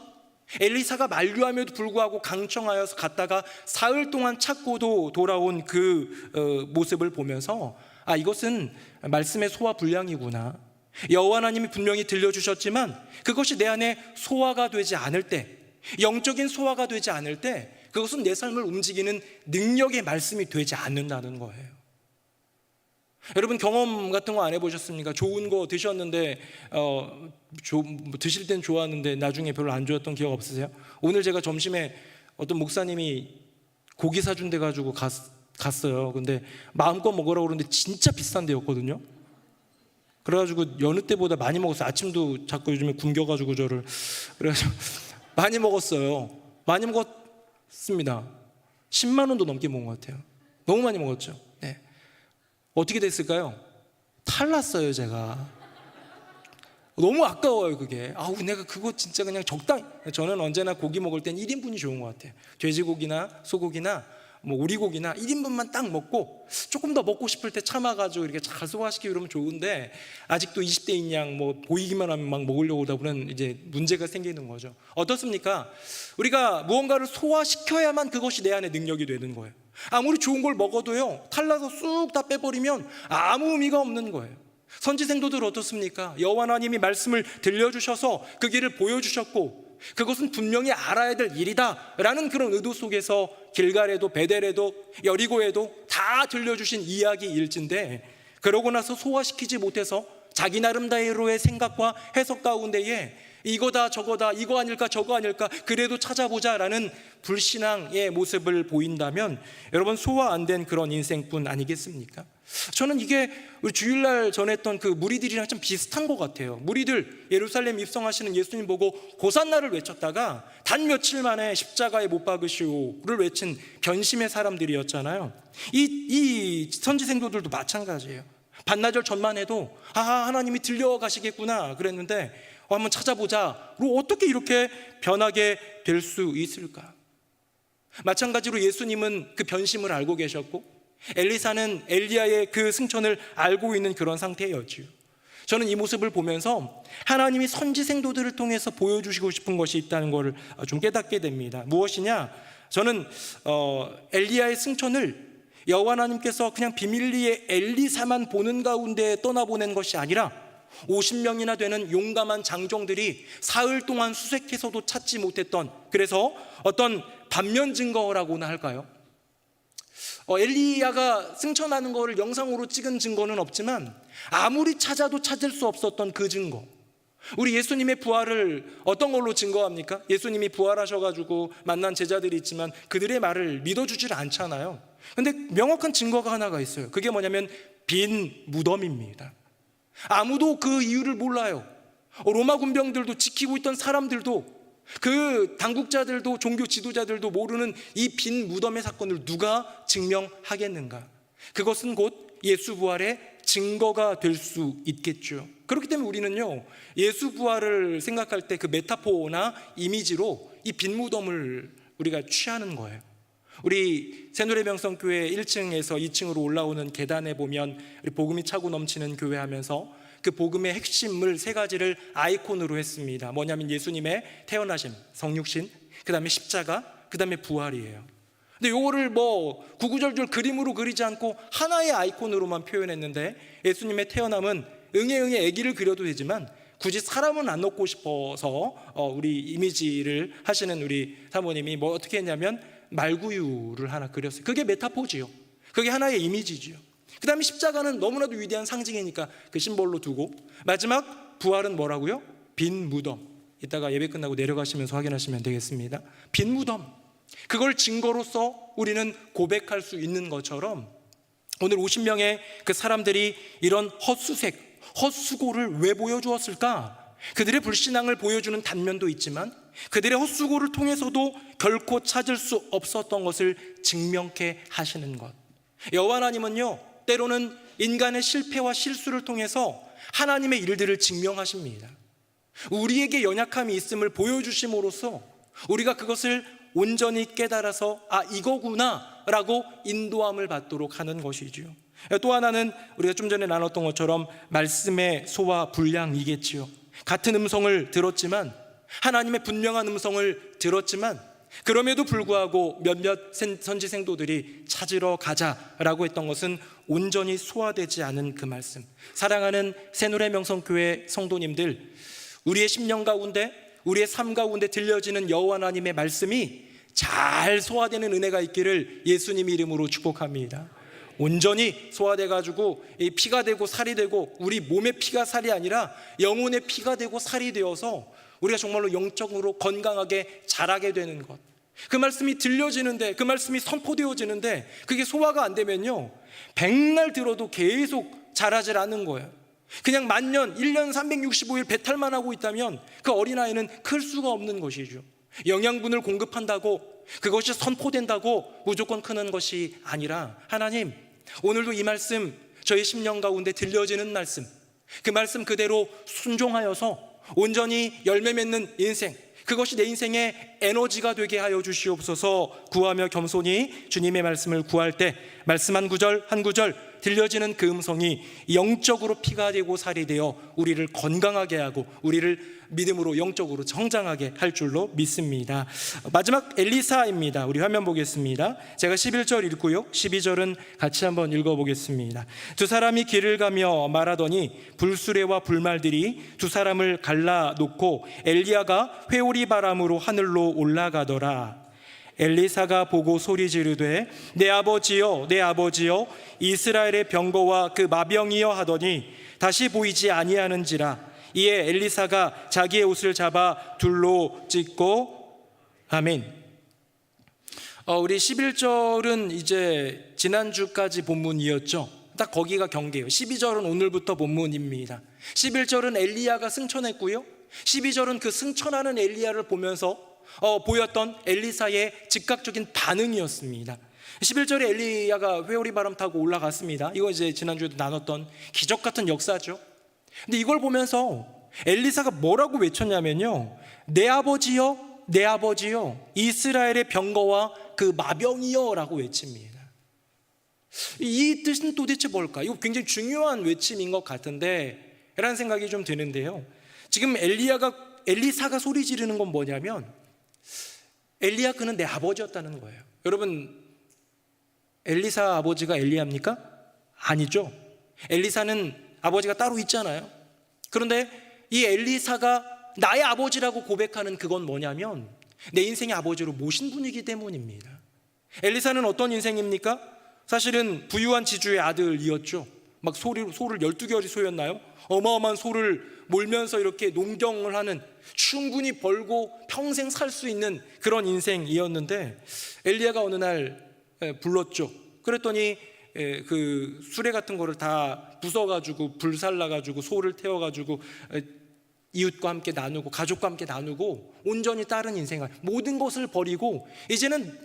엘리사가 만류함에도 불구하고 강청하여서 갔다가 사흘 동안 찾고도 돌아온 그 모습을 보면서, 아, 이것은 말씀의 소화 불량이구나. 여호와 하나님이 분명히 들려주셨지만 그것이 내 안에 소화가 되지 않을 때, 영적인 소화가 되지 않을 때 그것은 내 삶을 움직이는 능력의 말씀이 되지 않는다는 거예요. 여러분, 경험 같은 거 안 해보셨습니까? 좋은 거 드셨는데 드실 땐 좋았는데 나중에 별로 안 좋았던 기억 없으세요? 오늘 제가 점심에 어떤 목사님이 고기 사준 데 가지고 갔어요. 근데 마음껏 먹으라고 그러는데 진짜 비싼 데였거든요. 그래가지고 여느 때보다 많이 먹었어요. 아침도 자꾸 요즘에 굶겨가지고 저를. 그래가지고 많이 먹었어요. 많이 먹었습니다. 10만 원도 넘게 먹은 것 같아요. 너무 많이 먹었죠. 네. 어떻게 됐을까요? 탈났어요, 제가. 너무 아까워요, 그게. 아우, 내가 그거 진짜 그냥 적당히. 저는 언제나 고기 먹을 땐 1인분이 좋은 것 같아요. 돼지고기나 소고기나 뭐 오리고기나 1인분만 딱 먹고 조금 더 먹고 싶을 때 참아가지고 이렇게 잘 소화시키고 이러면 좋은데, 아직도 20대인 양 뭐 보이기만 하면 막 먹으려고 하다 보면 이제 문제가 생기는 거죠. 어떻습니까? 우리가 무언가를 소화시켜야만 그것이 내 안에 능력이 되는 거예요. 아무리 좋은 걸 먹어도요, 탈라서 쑥 다 빼버리면 아무 의미가 없는 거예요. 선지생도들 어떻습니까? 여호와 하나님이 말씀을 들려주셔서 그 길을 보여주셨고, 그것은 분명히 알아야 될 일이다 라는 그런 의도 속에서 길갈에도 베델에도 여리고에도 다 들려주신 이야기일진데, 그러고 나서 소화시키지 못해서 자기 나름대로의 생각과 해석 가운데에 이거다 저거다, 이거 아닐까 저거 아닐까, 그래도 찾아보자 라는 불신앙의 모습을 보인다면 여러분, 소화 안 된 그런 인생뿐 아니겠습니까? 저는 이게 우리 주일날 전했던 그 무리들이랑 좀 비슷한 것 같아요. 무리들 예루살렘 입성하시는 예수님 보고 호산나를 외쳤다가 단 며칠 만에 십자가에 못 박으시오를 외친 변심의 사람들이었잖아요. 이 선지생도들도 마찬가지예요. 반나절 전만 해도 하나님이 들려가시겠구나 그랬는데 한번 찾아보자로 어떻게 이렇게 변하게 될 수 있을까? 마찬가지로 예수님은 그 변심을 알고 계셨고, 엘리사는 엘리야의 그 승천을 알고 있는 그런 상태였지요. 저는 이 모습을 보면서 하나님이 선지생도들을 통해서 보여주시고 싶은 것이 있다는 것을 좀 깨닫게 됩니다. 무엇이냐? 저는 엘리야의 승천을 여호와 하나님께서 그냥 비밀리에 엘리사만 보는 가운데 떠나보낸 것이 아니라 50명이나 되는 용감한 장정들이 사흘 동안 수색해서도 찾지 못했던, 그래서 어떤 반면 증거라고나 할까요? 엘리야가 승천하는 거를 영상으로 찍은 증거는 없지만 아무리 찾아도 찾을 수 없었던 그 증거. 우리 예수님의 부활을 어떤 걸로 증거합니까? 예수님이 부활하셔가지고 만난 제자들이 있지만 그들의 말을 믿어주질 않잖아요. 근데 명확한 증거가 하나가 있어요. 그게 뭐냐면 빈 무덤입니다. 아무도 그 이유를 몰라요. 로마 군병들도, 지키고 있던 사람들도, 그 당국자들도, 종교 지도자들도 모르는 이 빈 무덤의 사건을 누가 증명하겠는가? 그것은 곧 예수 부활의 증거가 될 수 있겠죠. 그렇기 때문에 우리는요, 예수 부활을 생각할 때 그 메타포나 이미지로 이 빈 무덤을 우리가 취하는 거예요. 우리 새누리명성교회 1층에서 2층으로 올라오는 계단에 보면 우리 복음이 차고 넘치는 교회 하면서 그 복음의 핵심을 세 가지를 아이콘으로 했습니다. 뭐냐면 예수님의 태어나심, 성육신, 그 다음에 십자가, 그 다음에 부활이에요. 근데 요거를 뭐 구구절절 그림으로 그리지 않고 하나의 아이콘으로만 표현했는데, 예수님의 태어남은 응애 아기를 그려도 되지만 굳이 사람은 안 넣고 싶어서 우리 이미지를 하시는 우리 사모님이 뭐 어떻게 했냐면 말구유를 하나 그렸어요. 그게 메타포지요. 그게 하나의 이미지지요. 그 다음에 십자가는 너무나도 위대한 상징이니까 그 심볼로 두고, 마지막 부활은 뭐라고요? 빈 무덤. 이따가 예배 끝나고 내려가시면서 확인하시면 되겠습니다. 빈 무덤. 그걸 증거로서 우리는 고백할 수 있는 것처럼 오늘 50명의 그 사람들이 이런 헛수색, 헛수고를 왜 보여주었을까? 그들의 불신앙을 보여주는 단면도 있지만 그들의 헛수고를 통해서도 결코 찾을 수 없었던 것을 증명케 하시는 것. 여호와 하나님은요, 때로는 인간의 실패와 실수를 통해서 하나님의 일들을 증명하십니다. 우리에게 연약함이 있음을 보여주심으로써 우리가 그것을 온전히 깨달아서 이거구나 라고 인도함을 받도록 하는 것이지요. 또 하나는 우리가 좀 전에 나눴던 것처럼 말씀의 소화 분량이겠지요. 같은 음성을 들었지만, 하나님의 분명한 음성을 들었지만, 그럼에도 불구하고 몇몇 선지생도들이 찾으러 가자라고 했던 것은 온전히 소화되지 않은 그 말씀. 사랑하는 새누리명성교회 성도님들, 우리의 심령 가운데, 우리의 삶 가운데 들려지는 여호와 하나님의 말씀이 잘 소화되는 은혜가 있기를 예수님 이름으로 축복합니다. 온전히 소화돼가지고 피가 되고 살이 되고, 우리 몸의 피가 살이 아니라 영혼의 피가 되고 살이 되어서 우리가 정말로 영적으로 건강하게 자라게 되는 것. 그 말씀이 들려지는데, 그 말씀이 선포되어지는데 그게 소화가 안 되면요, 백날 들어도 계속 자라질 않는 거예요. 그냥 만년 1년 365일 배탈만 하고 있다면 그 어린아이는 클 수가 없는 것이죠. 영양분을 공급한다고 그것이 선포된다고 무조건 크는 것이 아니라, 하나님, 오늘도 이 말씀, 저의 심령 가운데 들려지는 말씀, 그 말씀 그대로 순종하여서 온전히 열매 맺는 인생, 그것이 내 인생의 에너지가 되게 하여 주시옵소서. 구하며 겸손히 주님의 말씀을 구할 때 말씀 한 구절 한 구절 들려지는 그 음성이 영적으로 피가 되고 살이 되어 우리를 건강하게 하고 우리를 믿음으로 영적으로 성장하게 할 줄로 믿습니다. 마지막 엘리사입니다. 우리 화면 보겠습니다. 제가 11절 읽고요, 12절은 같이 한번 읽어보겠습니다. 두 사람이 길을 가며 말하더니 불수레와 불말들이 두 사람을 갈라놓고 엘리야가 회오리 바람으로 하늘로 올라가더라. 엘리사가 보고 소리 지르되 내 아버지여 내 아버지여 이스라엘의 병거와 그 마병이여 하더니 다시 보이지 아니하는지라. 이에 엘리사가 자기의 옷을 잡아 둘로 찢고. 아멘. 우리 11절은 이제 지난주까지 본문이었죠. 딱 거기가 경계예요. 12절은 오늘부터 본문입니다. 11절은 엘리야가 승천했고요, 12절은 그 승천하는 엘리야를 보면서 보였던 엘리사의 즉각적인 반응이었습니다. 11절에 엘리야가 회오리 바람 타고 올라갔습니다. 이거 이제 지난주에도 나눴던 기적 같은 역사죠. 근데 이걸 보면서 엘리사가 뭐라고 외쳤냐면요, 내 아버지여 내 아버지여 이스라엘의 병거와 그 마병이여 라고 외칩니다. 이 뜻은 도대체 뭘까? 이거 굉장히 중요한 외침인 것 같은데 라는 생각이 좀 드는데요, 지금 엘리사가 소리 지르는 건 뭐냐면 엘리야 그는 내 아버지였다는 거예요. 여러분, 엘리사 아버지가 엘리야입니까? 아니죠. 엘리사는 아버지가 따로 있잖아요. 그런데 이 엘리사가 나의 아버지라고 고백하는 그건 뭐냐면 내 인생의 아버지로 모신 분이기 때문입니다. 엘리사는 어떤 인생입니까? 사실은 부유한 지주의 아들이었죠. 막 소를 12개월이 소였나요? 어마어마한 소를 몰면서 이렇게 농경을 하는, 충분히 벌고 평생 살 수 있는 그런 인생이었는데 엘리야가 어느 날 불렀죠. 그랬더니 그 수레 같은 거를 다 부숴가지고 불살라가지고 소를 태워가지고 이웃과 함께 나누고 가족과 함께 나누고 온전히 다른 인생을, 모든 것을 버리고 이제는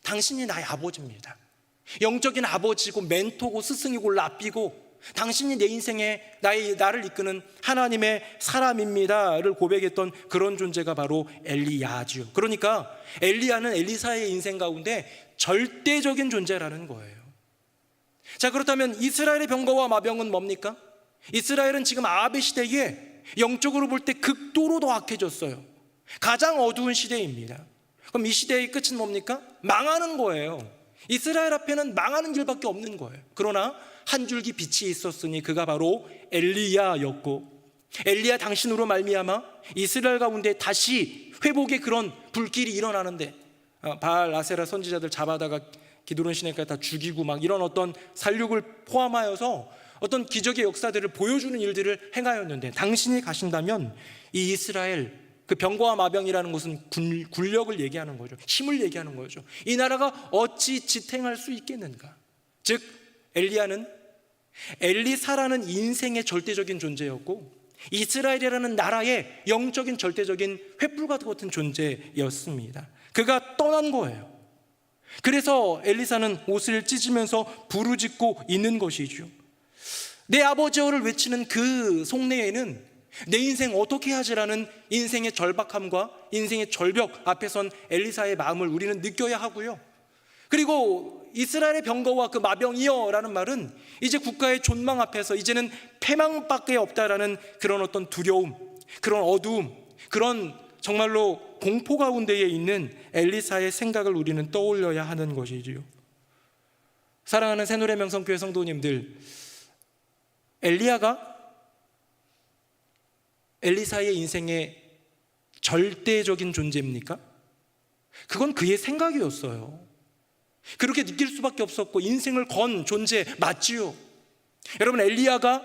당신이 나의 아버지입니다. 영적인 아버지고 멘토고 스승이고 랍비고 당신이 내 인생에 나를 이끄는 하나님의 사람입니다를 고백했던 그런 존재가 바로 엘리야죠. 그러니까 엘리야는 엘리사의 인생 가운데 절대적인 존재라는 거예요. 자, 그렇다면 이스라엘의 병거와 마병은 뭡니까? 이스라엘은 지금 아합의 시대에 영적으로 볼 때 극도로 더 악해졌어요. 가장 어두운 시대입니다. 그럼 이 시대의 끝은 뭡니까? 망하는 거예요. 이스라엘 앞에는 망하는 길밖에 없는 거예요. 그러나 한 줄기 빛이 있었으니 그가 바로 엘리야였고, 엘리야 당신으로 말미암아 이스라엘 가운데 다시 회복의 그런 불길이 일어나는데, 바알 아세라 선지자들 잡아다가 기드론 시내까지 다 죽이고 막 이런 어떤 살육을 포함하여서 어떤 기적의 역사들을 보여주는 일들을 행하였는데, 당신이 가신다면 이 이스라엘, 그 병거와 마병이라는 것은 군력을 얘기하는 거죠. 힘을 얘기하는 거죠. 이 나라가 어찌 지탱할 수 있겠는가? 즉 엘리야는 엘리사라는 인생의 절대적인 존재였고 이스라엘이라는 나라의 영적인 절대적인 횃불과 같은 존재였습니다. 그가 떠난 거예요. 그래서 엘리사는 옷을 찢으면서 부르짖고 있는 것이죠. 내 아버지여를 외치는 그 속내에는 내 인생 어떻게 하지라는 인생의 절박함과 인생의 절벽 앞에 선 엘리사의 마음을 우리는 느껴야 하고요. 그리고 이스라엘의 병거와 그 마병이여라는 말은 이제 국가의 존망 앞에서 이제는 패망밖에 없다라는 그런 어떤 두려움, 그런 어두움, 그런 정말로 공포 가운데에 있는 엘리사의 생각을 우리는 떠올려야 하는 것이지요. 사랑하는 새노래 명성교회 성도님들, 엘리야가 엘리사의 인생의 절대적인 존재입니까? 그건 그의 생각이었어요. 그렇게 느낄 수밖에 없었고 인생을 건 존재 맞지요. 여러분, 엘리야가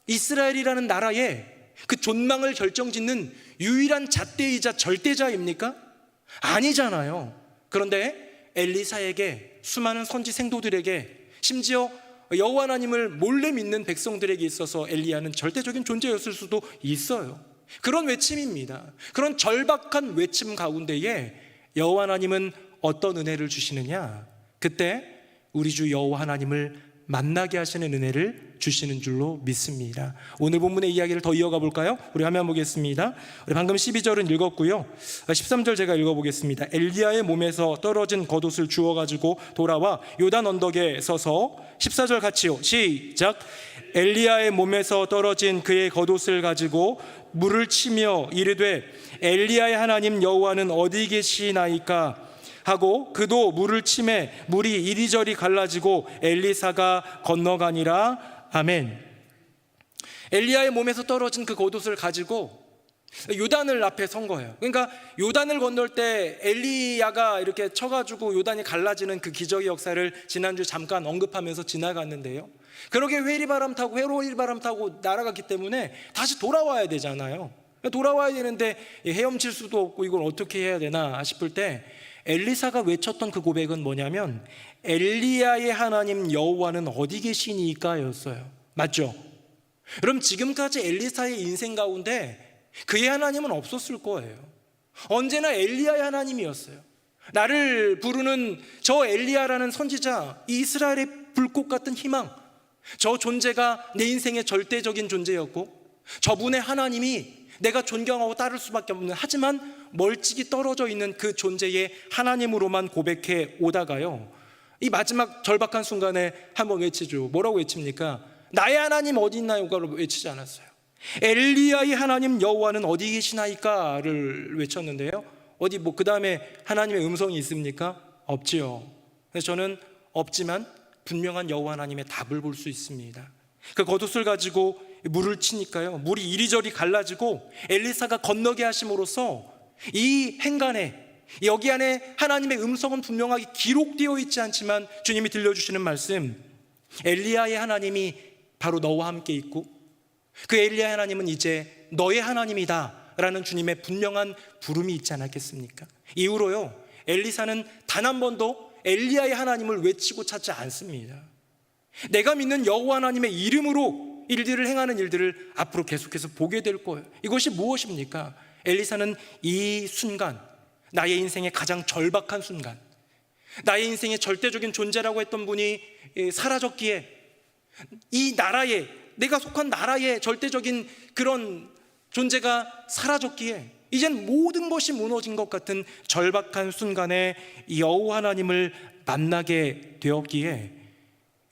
이스라엘이라는 나라의 그 존망을 결정짓는 유일한 잣대이자 절대자입니까? 아니잖아요. 그런데 엘리사에게, 수많은 선지 생도들에게, 심지어 여호와 하나님을 몰래 믿는 백성들에게 있어서 엘리야는 절대적인 존재였을 수도 있어요. 그런 외침입니다. 그런 절박한 외침 가운데에 여호와 하나님은 어떤 은혜를 주시느냐? 그때 우리 주 여호와 하나님을 만나게 하시는 은혜를 주시는 줄로 믿습니다. 오늘 본문의 이야기를 더 이어가 볼까요? 우리 화면 보겠습니다. 우리 방금 12절은 읽었고요. 13절 제가 읽어보겠습니다. 엘리야의 몸에서 떨어진 겉옷을 주워가지고 돌아와 요단 언덕에 서서, 14절 같이요, 시작. 엘리야의 몸에서 떨어진 그의 겉옷을 가지고 물을 치며 이르되 엘리야의 하나님 여호와는 어디 계시나이까 하고 그도 물을 치매 물이 이리저리 갈라지고 엘리사가 건너가니라. 아멘. 엘리야의 몸에서 떨어진 그 겉옷을 가지고 요단을 앞에 선 거예요. 그러니까 요단을 건널 때 엘리야가 이렇게 쳐가지고 요단이 갈라지는 그 기적의 역사를 지난주 잠깐 언급하면서 지나갔는데요. 그러게 회오리바람 타고 날아갔기 때문에 다시 돌아와야 되잖아요. 돌아와야 되는데 헤엄칠 수도 없고 이걸 어떻게 해야 되나 싶을 때 엘리사가 외쳤던 그 고백은 뭐냐면 엘리야의 하나님 여호와는 어디 계시니까 였어요. 맞죠? 그럼 지금까지 엘리사의 인생 가운데 그의 하나님은 없었을 거예요. 언제나 엘리야의 하나님이었어요. 나를 부르는 저 엘리야라는 선지자, 이 이스라엘의 불꽃 같은 희망, 저 존재가 내 인생의 절대적인 존재였고, 저분의 하나님이 내가 존경하고 따를 수밖에 없는, 하지만 멀찍이 떨어져 있는 그 존재의 하나님으로만 고백해 오다가요, 이 마지막 절박한 순간에 한번 외치죠. 뭐라고 외칩니까? 나의 하나님 어디 있나요가를 외치지 않았어요. 엘리야의 하나님 여호와는 어디 계시나이까를 외쳤는데요. 어디 그 다음에 하나님의 음성이 있습니까? 없지요. 그래서 저는 없지만 분명한 여호와 하나님의 답을 볼 수 있습니다. 그 겉옷을 가지고 물을 치니까요, 물이 이리저리 갈라지고 엘리사가 건너게 하심으로써 이 행간에, 여기 안에 하나님의 음성은 분명하게 기록되어 있지 않지만 주님이 들려주시는 말씀, 엘리야의 하나님이 바로 너와 함께 있고 그 엘리야의 하나님은 이제 너의 하나님이다 라는 주님의 분명한 부름이 있지 않았겠습니까? 이후로요, 엘리사는 단 한 번도 엘리야의 하나님을 외치고 찾지 않습니다. 내가 믿는 여호와 하나님의 이름으로 일들을 행하는 일들을 앞으로 계속해서 보게 될 거예요. 이것이 무엇입니까? 엘리사는 이 순간, 나의 인생의 가장 절박한 순간, 나의 인생의 절대적인 존재라고 했던 분이 사라졌기에, 이 나라에, 내가 속한 나라의 절대적인 그런 존재가 사라졌기에 이젠 모든 것이 무너진 것 같은 절박한 순간에 여호와 하나님을 만나게 되었기에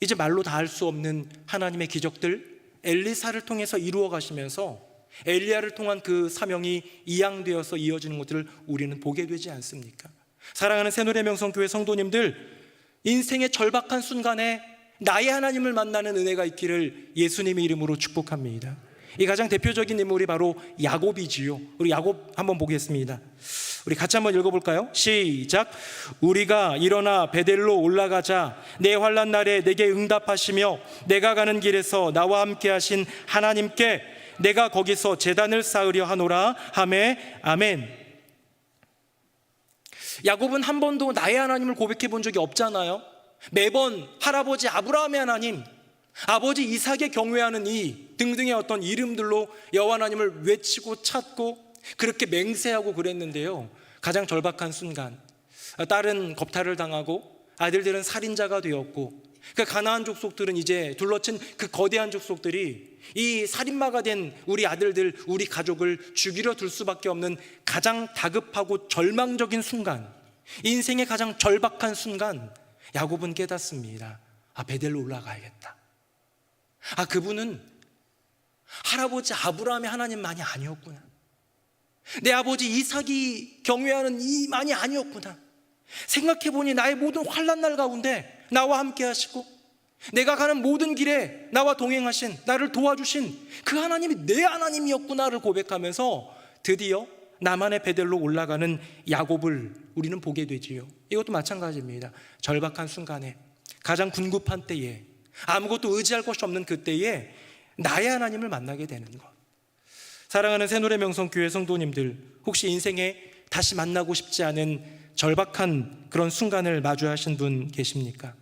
이제 말로 다 할 수 없는 하나님의 기적들, 엘리사를 통해서 이루어 가시면서 엘리야를 통한 그 사명이 이양되어서 이어지는 것들을 우리는 보게 되지 않습니까? 사랑하는 새노래명성교회 성도님들, 인생의 절박한 순간에 나의 하나님을 만나는 은혜가 있기를 예수님의 이름으로 축복합니다. 이 가장 대표적인 인물이 바로 야곱이지요. 우리 야곱 한번 보겠습니다. 우리 같이 한번 읽어볼까요? 시작. 우리가 일어나 베델로 올라가자 내 환난 날에 내게 응답하시며 내가 가는 길에서 나와 함께 하신 하나님께 내가 거기서 제단을 쌓으려 하노라 하매. 아멘. 야곱은 한 번도 나의 하나님을 고백해 본 적이 없잖아요. 매번 할아버지 아브라함의 하나님, 아버지 이삭의 경외하는 이 등등의 어떤 이름들로 여호와 하나님을 외치고 찾고 그렇게 맹세하고 그랬는데요, 가장 절박한 순간, 딸은 겁탈을 당하고 아들들은 살인자가 되었고 그 가나안 족속들은 이제 둘러친 그 거대한 족속들이 이 살인마가 된 우리 아들들, 우리 가족을 죽이려 들 수밖에 없는 가장 다급하고 절망적인 순간, 인생의 가장 절박한 순간, 야곱은 깨닫습니다. 베델로 올라가야겠다. 그분은 할아버지 아브라함의 하나님만이 아니었구나. 내 아버지 이삭이 경외하는 이만이 아니었구나. 생각해보니 나의 모든 환난날 가운데 나와 함께 하시고 내가 가는 모든 길에 나와 동행하신, 나를 도와주신 그 하나님이 내 하나님이었구나를 고백하면서 드디어 나만의 베델로 올라가는 야곱을 우리는 보게 되지요. 이것도 마찬가지입니다. 절박한 순간에, 가장 궁급한 때에, 아무것도 의지할 것이 없는 그때에 나의 하나님을 만나게 되는 것. 사랑하는 새노래명성교회 성도님들, 혹시 인생에 다시 만나고 싶지 않은 절박한 그런 순간을 마주하신 분 계십니까?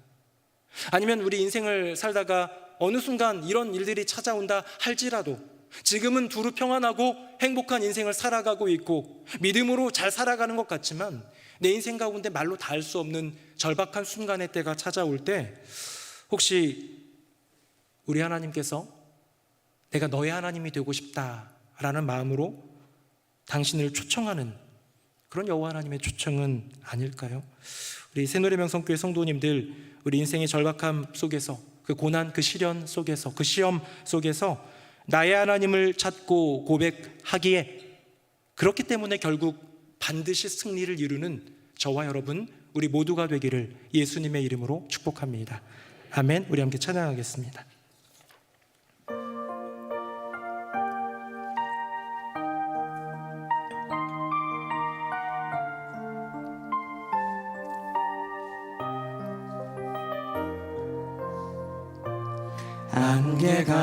아니면 우리 인생을 살다가 어느 순간 이런 일들이 찾아온다 할지라도 지금은 두루 평안하고 행복한 인생을 살아가고 있고 믿음으로 잘 살아가는 것 같지만 내 인생 가운데 말로 다 할 수 없는 절박한 순간의 때가 찾아올 때 혹시 우리 하나님께서 내가 너의 하나님이 되고 싶다라는 마음으로 당신을 초청하는 그런 여호와 하나님의 초청은 아닐까요? 우리 새노래명성교회 성도님들, 우리 인생의 절박함 속에서, 그 고난, 그 시련 속에서, 그 시험 속에서 나의 하나님을 찾고 고백하기에, 그렇기 때문에 결국 반드시 승리를 이루는 저와 여러분 우리 모두가 되기를 예수님의 이름으로 축복합니다. 아멘. 우리 함께 찬양하겠습니다. 안개가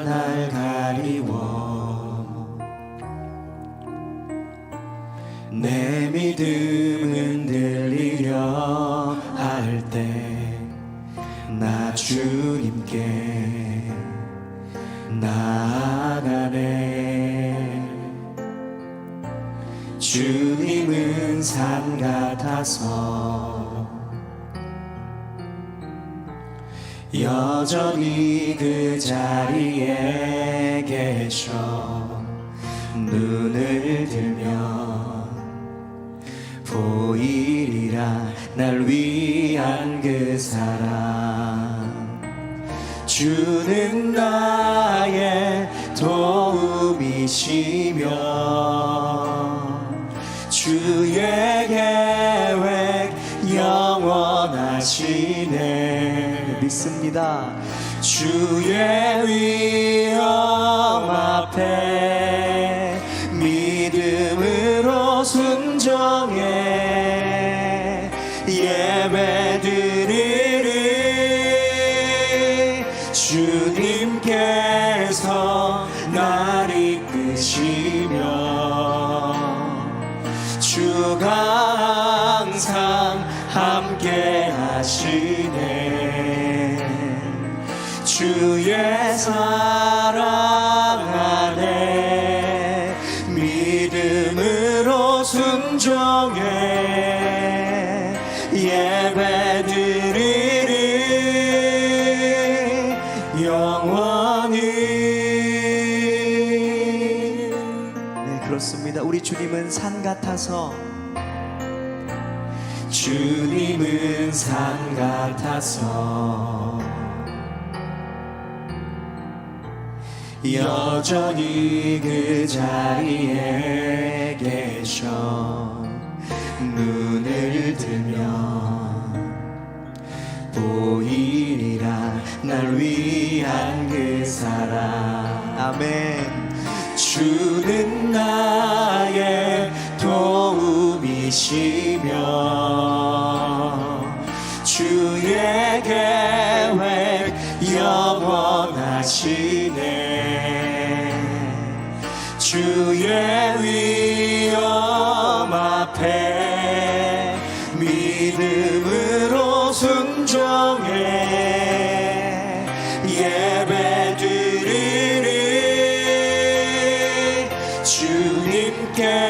날 가리워 내 믿음은 들리려 할 때 나 주님께 나아가네. 주님은 산 같아서 여전히 그 자리에 계셔. 눈을 들면 보이리라 날 위한 그 사랑. 주는 나의 도움이시며 주의 계획 영원하시네. 믿습니다. 주의 위엄 앞에 믿음으로 순종해 예배드리리. 주님께서 날 이끄시며 주가 항상 함께 하시네. 주의 사랑 안에 믿음으로 순종해 예배드리리 영원히. 네, 그렇습니다. 우리 주님은 산 같아서, 주님은 산 같아서 여전히 그 자리에 계셔. 눈을 들면 보이리라 날 위한 그 사랑. 아멘. 주는 나의 도움이시며 주의 계획 영원하시네. 주의 위엄 앞에 믿음으로 순종해 예배드리리.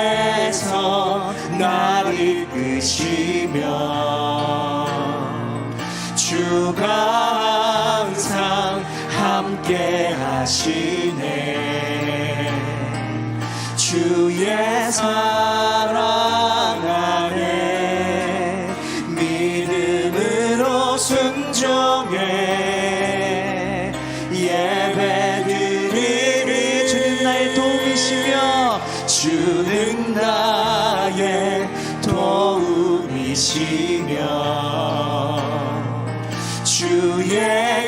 주님께서 날 이끄시며 주가 항상 함께 하시네. 주의 사랑 안에 믿음으로 순종해 예배드리리. 주는 나의 도움이시며 주는 나의 도움이시며 주의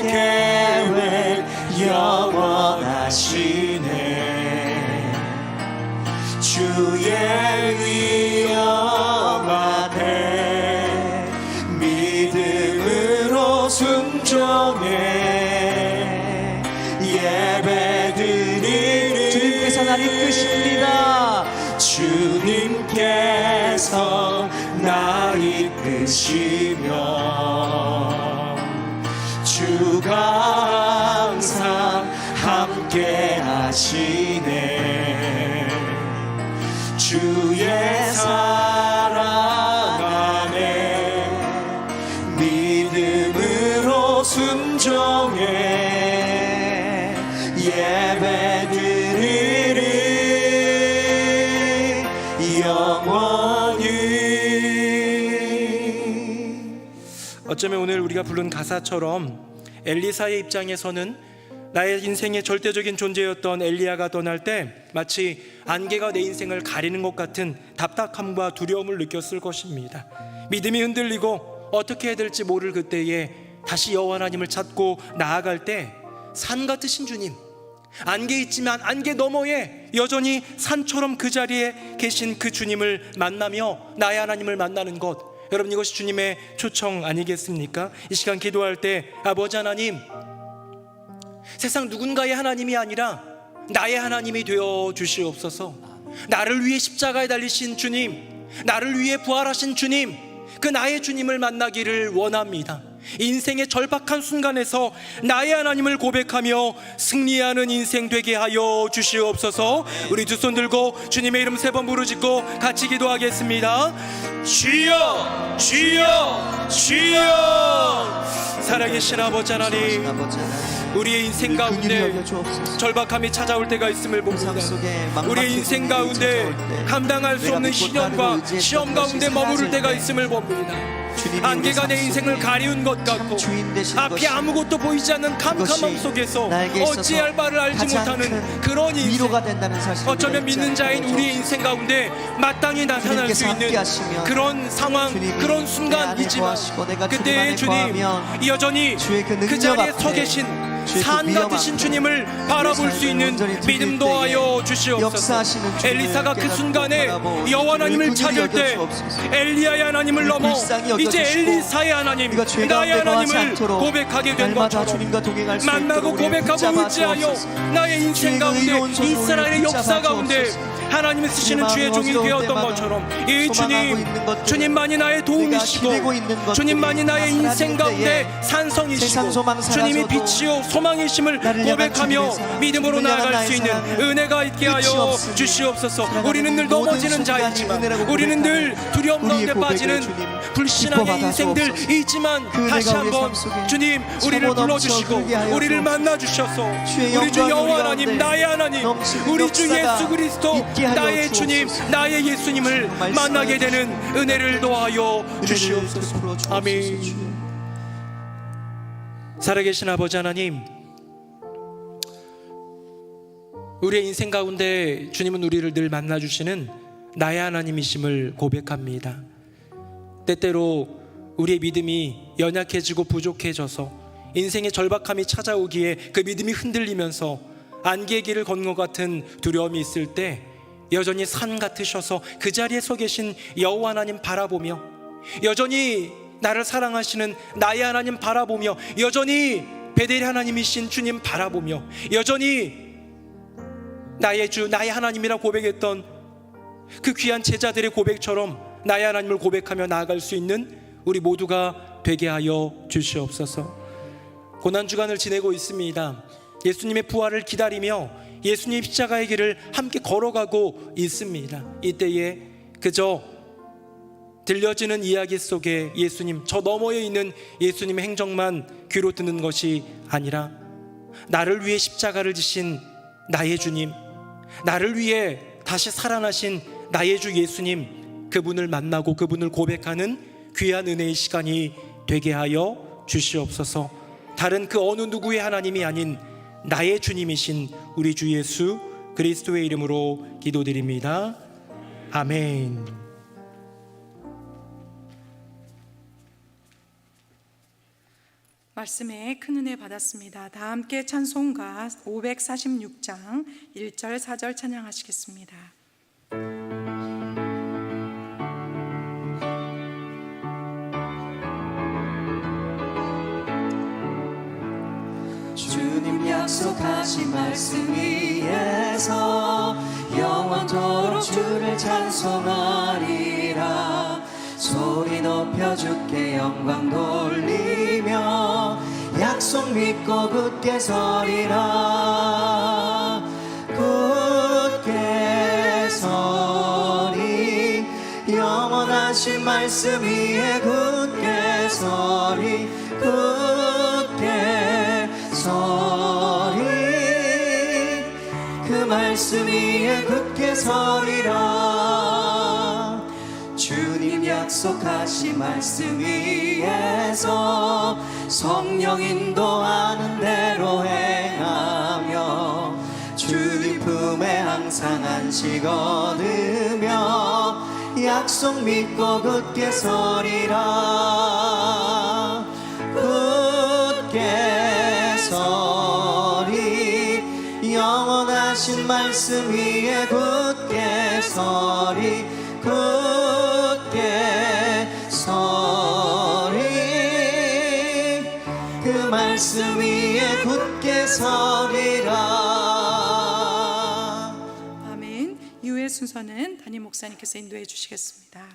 계획 영원하시네. 주의 위엄 앞에 믿음으로 순종해 예배드리리. 주님께서 날 이끄십니다. 주님께서 주님께서 나 이끄시며 주가 항상 함께 하시네. 주의 사랑 안에 믿음으로 순종해 예배 드리리 영원히. 어쩌면 오늘 우리가 부른 가사처럼 엘리사의 입장에서는 나의 인생의 절대적인 존재였던 엘리야가 떠날 때 마치 안개가 내 인생을 가리는 것 같은 답답함과 두려움을 느꼈을 것입니다. 믿음이 흔들리고 어떻게 해야 될지 모를 그때에 다시 여호와 하나님을 찾고 나아갈 때 산 같으신 주님, 안개 있지만 안개 너머에 여전히 산처럼 그 자리에 계신 그 주님을 만나며 나의 하나님을 만나는 것, 여러분 이것이 주님의 초청 아니겠습니까? 이 시간 기도할 때 아버지 하나님, 세상 누군가의 하나님이 아니라 나의 하나님이 되어 주시옵소서. 나를 위해 십자가에 달리신 주님, 나를 위해 부활하신 주님, 그 나의 주님을 만나기를 원합니다. 인생의 절박한 순간에서 나의 하나님을 고백하며 승리하는 인생 되게 하여 주시옵소서. 우리 두 손 들고 주님의 이름 3번 부르짖고 같이 기도하겠습니다. 주여 주여 주여. 살아계신 아버지 하나님, 우리의 인생 가운데 절박함이 찾아올 때가 있음을 봅니다. 우리의 인생 가운데 감당할 수 없는 시련과 시험 가운데 머무를 때가 있음을 봅니다. 안개가 내 인생을 가리운 것 같고 앞이 아무것도 보이지 않는 캄캄함 속에서 어찌할 바를 알지 못하는 그런 인생, 어쩌면 믿는 자인 우리의 인생 가운데 마땅히 나타날 수 있는 그런 상황, 그런 순간이지만 그때의 주님 여전히 그 자리에 서 계신 산 같으신 주님을 바라볼 수 있는 믿음 도하여 주시옵소서. 엘리사가 그 순간에 여호와 하나님을 찾을 때 엘리야의 하나님을 넘어 이제 엘리사의 하나님, 나의 하나님을 고백하게 된 것처럼 만나고 고백하고 의지하여 나의 인생 가운데 이스라엘의 역사 가운데 하나님이 쓰시는 주의 종이 되었던 것처럼 이 주님, 주님만이 나의 도움이시고 주님만이 나의 인생 가운데 산성이시고 주님이 빛이요 소망이심을 고백하며 믿음으로 나아갈 수 있는 은혜가 있게 하여 주시옵소서. 우리는 늘 넘어지는 자이지만, 우리는 늘 두려움 가운데 빠지는 불신앙의 인생들 있지만 다시 한번 주님 우리를 불러주시고 우리를 만나주셔서 우리 주 여호와 하나님, 나의 하나님, 우리 주 예수 그리스도 나의 주님, 나의 예수님을 만나게 되는 은혜를 도하여 주시옵소서. 아멘. 살아계신 아버지 하나님, 우리의 인생 가운데 주님은 우리를 늘 만나주시는 나의 하나님이심을 고백합니다. 때때로 우리의 믿음이 연약해지고 부족해져서 인생의 절박함이 찾아오기에 그 믿음이 흔들리면서 안개의 길을 걷는 것 같은 두려움이 있을 때 여전히 산 같으셔서 그 자리에 서 계신 여호와 하나님 바라보며, 여전히 나를 사랑하시는 나의 하나님 바라보며, 여전히 베델 하나님이신 주님 바라보며, 여전히 나의 주, 나의 하나님이라 고백했던 그 귀한 제자들의 고백처럼 나의 하나님을 고백하며 나아갈 수 있는 우리 모두가 되게 하여 주시옵소서. 고난주간을 지내고 있습니다. 예수님의 부활을 기다리며 예수님 십자가의 길을 함께 걸어가고 있습니다. 이때에 그저 들려지는 이야기 속에 예수님, 저 너머에 있는 예수님의 행적만 귀로 듣는 것이 아니라 나를 위해 십자가를 지신 나의 주님, 나를 위해 다시 살아나신 나의 주 예수님, 그분을 만나고 그분을 고백하는 귀한 은혜의 시간이 되게 하여 주시옵소서. 다른 그 어느 누구의 하나님이 아닌 나의 주님이신 우리 주 예수 그리스도의 이름으로 기도드립니다. 아멘. 말씀에 큰 은혜 받았습니다. 다 함께 찬송가 546장 1절 4절 찬양하시겠습니다. 주님 약속하신 말씀 위에서 영원토록 주를 찬송하리라. 소리 높여 주께 영광 돌리며 약속 믿고 굳게 서리라. 굳게 서리 영원하신 말씀 위에 굳게 서리. 굳게 서리 그 말씀 위에 굳게 서리라. 주님 약속하신 말씀 위에서 성령 인도하는 대로 행하며 주님 품에 항상 안식 얻으며 약속 믿고 굳게 서리라. 굳게 서리 영원하신 말씀 위에 굳게 서리. 굳게 서리 그 말씀 위에 굳게 서리라. 아멘. 이후의 순서는 담임 목사님께서 인도해 주시겠습니다.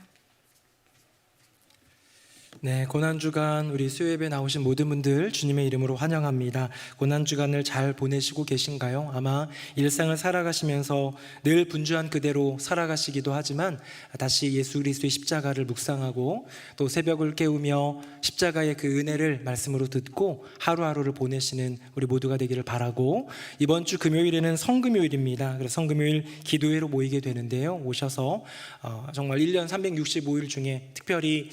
네, 고난주간 우리 수요예배 나오신 모든 분들 주님의 이름으로 환영합니다. 고난주간을 잘 보내시고 계신가요? 아마 일상을 살아가시면서 늘 분주한 그대로 살아가시기도 하지만 다시 예수 그리스도의 십자가를 묵상하고 또 새벽을 깨우며 십자가의 그 은혜를 말씀으로 듣고 하루하루를 보내시는 우리 모두가 되기를 바라고, 이번 주 금요일에는 성금요일입니다. 그래서 성금요일 기도회로 모이게 되는데요, 오셔서 정말 1년 365일 중에 특별히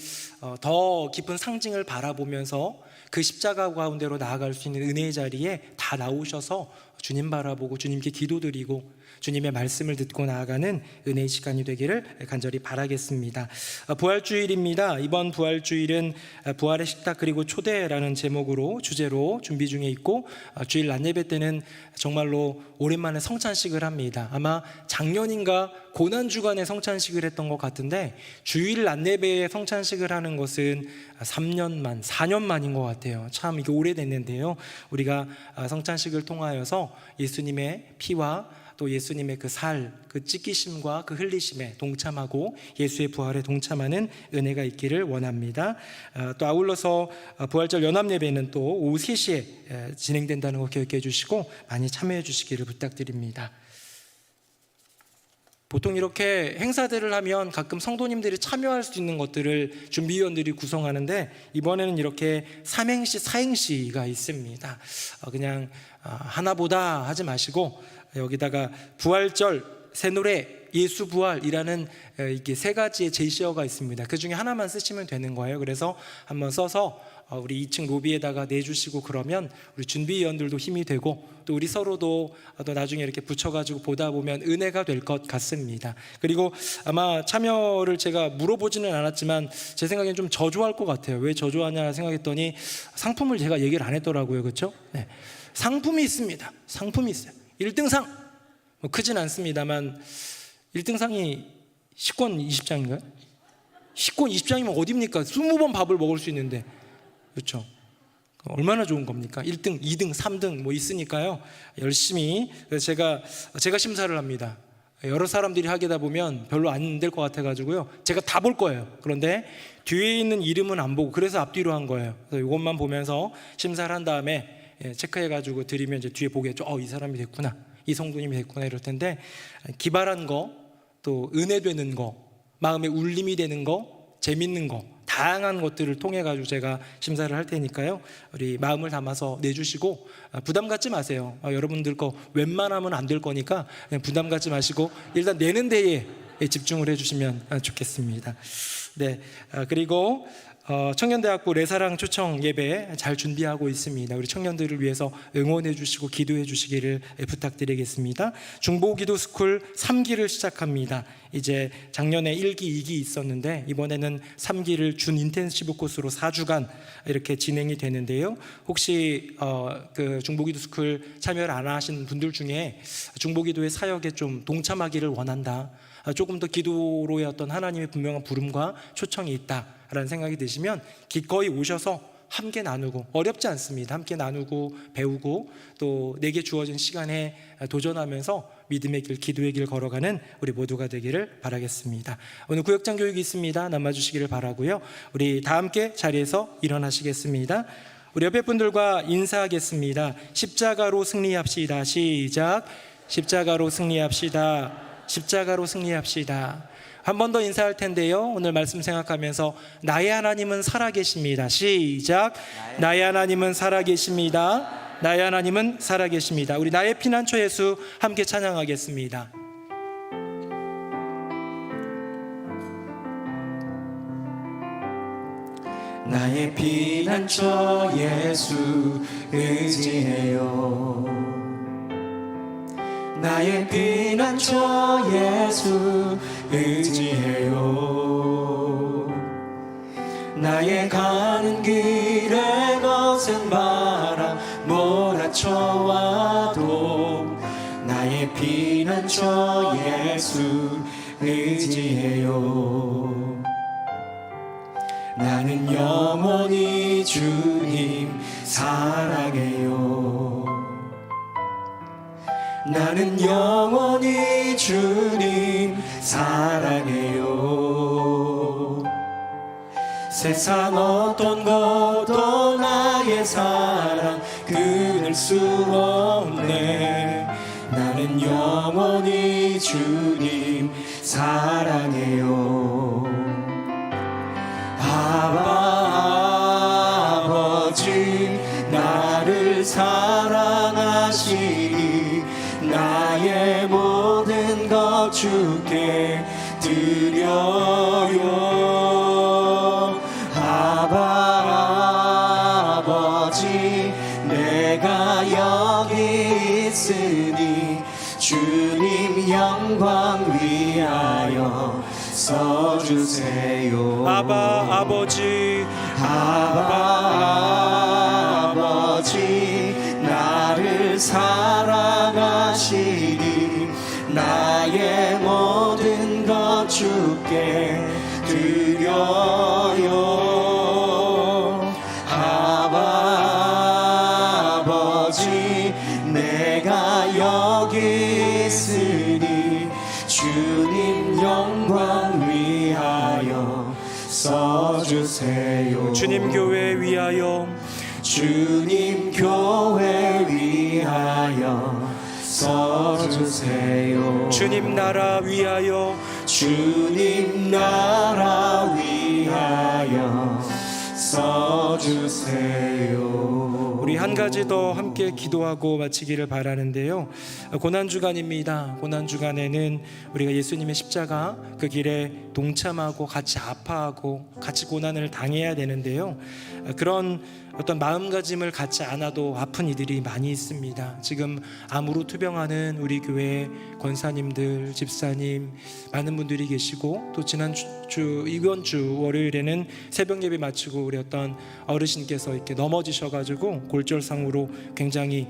더 깊은 상징을 바라보면서 그 십자가 가운데로 나아갈 수 있는 은혜의 자리에 다 나오셔서 주님 바라보고 주님께 기도드리고 주님의 말씀을 듣고 나아가는 은혜의 시간이 되기를 간절히 바라겠습니다. 부활주일입니다. 이번 부활주일은 부활의 식탁 그리고 초대라는 제목으로 주제로 준비 중에 있고, 주일 낮예배 때는 정말로 오랜만에 성찬식을 합니다. 아마 작년인가 고난주간에 성찬식을 했던 것 같은데, 주일 낮예배에 성찬식을 하는 것은 3년 만, 4년 만인 것 같아요. 참 이게 오래됐는데요, 우리가 성찬식을 통하여서 예수님의 피와 또 예수님의 그 살, 그 찢기심과 그 흘리심에 동참하고 예수의 부활에 동참하는 은혜가 있기를 원합니다. 또 아울러서 부활절 연합예배는 또 오후 3시에 진행된다는 거 기억해 주시고 많이 참여해 주시기를 부탁드립니다. 보통 이렇게 행사들을 하면 가끔 성도님들이 참여할 수 있는 것들을 준비위원들이 구성하는데, 이번에는 이렇게 삼행시, 사행시가 있습니다. 그냥 하나보다 하지 마시고 여기다가 부활절, 새노래, 예수 부활이라는 이게 3가지의 제시어가 있습니다. 그 중에 하나만 쓰시면 되는 거예요. 그래서 한번 써서 우리 2층 로비에다가 내주시고 그러면 우리 준비위원들도 힘이 되고 또 우리 서로도 또 나중에 이렇게 붙여가지고 보다 보면 은혜가 될 것 같습니다. 그리고 아마 참여를 제가 물어보지는 않았지만 제 생각엔 좀 저조할 것 같아요. 왜 저조하냐 생각했더니 상품을 제가 얘기를 안 했더라고요. 그렇죠? 네. 상품이 있습니다. 상품이 있어요. 1등상 뭐 크진 않습니다만 1등상이 식권 20장인가요? 식권 20장이면 어딥니까? 20번 밥을 먹을 수 있는데, 그렇죠? 얼마나 좋은 겁니까? 1등, 2등, 3등 뭐 있으니까요, 열심히. 그래서 제가 심사를 합니다. 여러 사람들이 하게다 보면 별로 안 될 것 같아가지고요, 제가 다 볼 거예요. 그런데 뒤에 있는 이름은 안 보고 그래서 앞뒤로 한 거예요. 그래서 이것만 보면서 심사를 한 다음에 체크해가지고 드리면 이제 뒤에 보겠죠. 이 사람이 됐구나, 이 성도님이 됐구나, 이럴 텐데 기발한 거, 또 은혜 되는 거, 마음에 울림이 되는 거, 재밌는 거, 다양한 것들을 통해 가지고 제가 심사를 할 테니까요, 우리 마음을 담아서 내주시고 부담 갖지 마세요. 여러분들 거 웬만하면 안 될 거니까 그냥 부담 갖지 마시고 일단 내는 데에 집중을 해주시면 좋겠습니다. 네, 그리고 청년대학부 레사랑 초청 예배 잘 준비하고 있습니다. 우리 청년들을 위해서 응원해 주시고 기도해 주시기를 부탁드리겠습니다. 중보기도스쿨 3기를 시작합니다. 이제 작년에 1기, 2기 있었는데 이번에는 3기를 준 인텐시브 코스로 4주간 이렇게 진행이 되는데요, 혹시 그 중보기도스쿨 참여를 안 하신 분들 중에 중보기도의 사역에 좀 동참하기를 원한다, 조금 더 기도로의 어떤 하나님의 분명한 부름과 초청이 있다라는 생각이 드시면 기꺼이 오셔서 함께 나누고, 어렵지 않습니다. 함께 나누고 배우고 또 내게 주어진 시간에 도전하면서 믿음의 길, 기도의 길 걸어가는 우리 모두가 되기를 바라겠습니다. 오늘 구역장 교육이 있습니다. 남아주시기를 바라고요. 우리 다 함께 자리에서 일어나시겠습니다. 우리 옆에 분들과 인사하겠습니다. 십자가로 승리합시다. 시작. 십자가로 승리합시다. 십자가로 승리합시다. 한 번 더 인사할 텐데요. 오늘 말씀 생각하면서 나의 하나님은 살아계십니다. 시작. 나의 하나님은 살아계십니다. 나의 하나님은 살아계십니다. 우리 나의 피난처 예수 함께 찬양하겠습니다. 나의 피난처 예수 의지해요. 나의 피난처 예수 의지해요. 나의 가는 길에 거센 바람 몰아쳐와도 나의 피난처 예수 의지해요. 나는 영원히 주님 사랑해요. 나는 영원히 주님 사랑해요. 세상 어떤 것도 나의 사랑 끊을 수 없네. 나는 영원히 주님 사랑해요. 아버지 나를 사랑하시니 나의 모든 것 주께 드려요. 아버지 내가 여기 있으니 주님 영광 위하여 써주세요. 아버지 나를 사랑하시니 나의 모든 것 주께 드려요. 아버지 내가 여기 있으니 주님 영광 위하여 써주세요. 주님 교회 위하여, 주님 교회 위하여 써주세요. 주님 나라 위하여, 주님 나라 위하여 써주세요. 우리 한 가지 더 함께 기도하고 마치기를 바라는데요. 고난주간입니다. 고난주간에는 우리가 예수님의 십자가 그 길에 동참하고 같이 아파하고 같이 고난을 당해야 되는데요. 그런 어떤 마음가짐을 갖지 않아도 아픈 이들이 많이 있습니다. 지금 암으로 투병하는 우리 교회 권사님들, 집사님 많은 분들이 계시고, 또 이번 주 월요일에는 새벽 예배 마치고 우리 어떤 어르신께서 이렇게 넘어지셔가지고 골절상으로 굉장히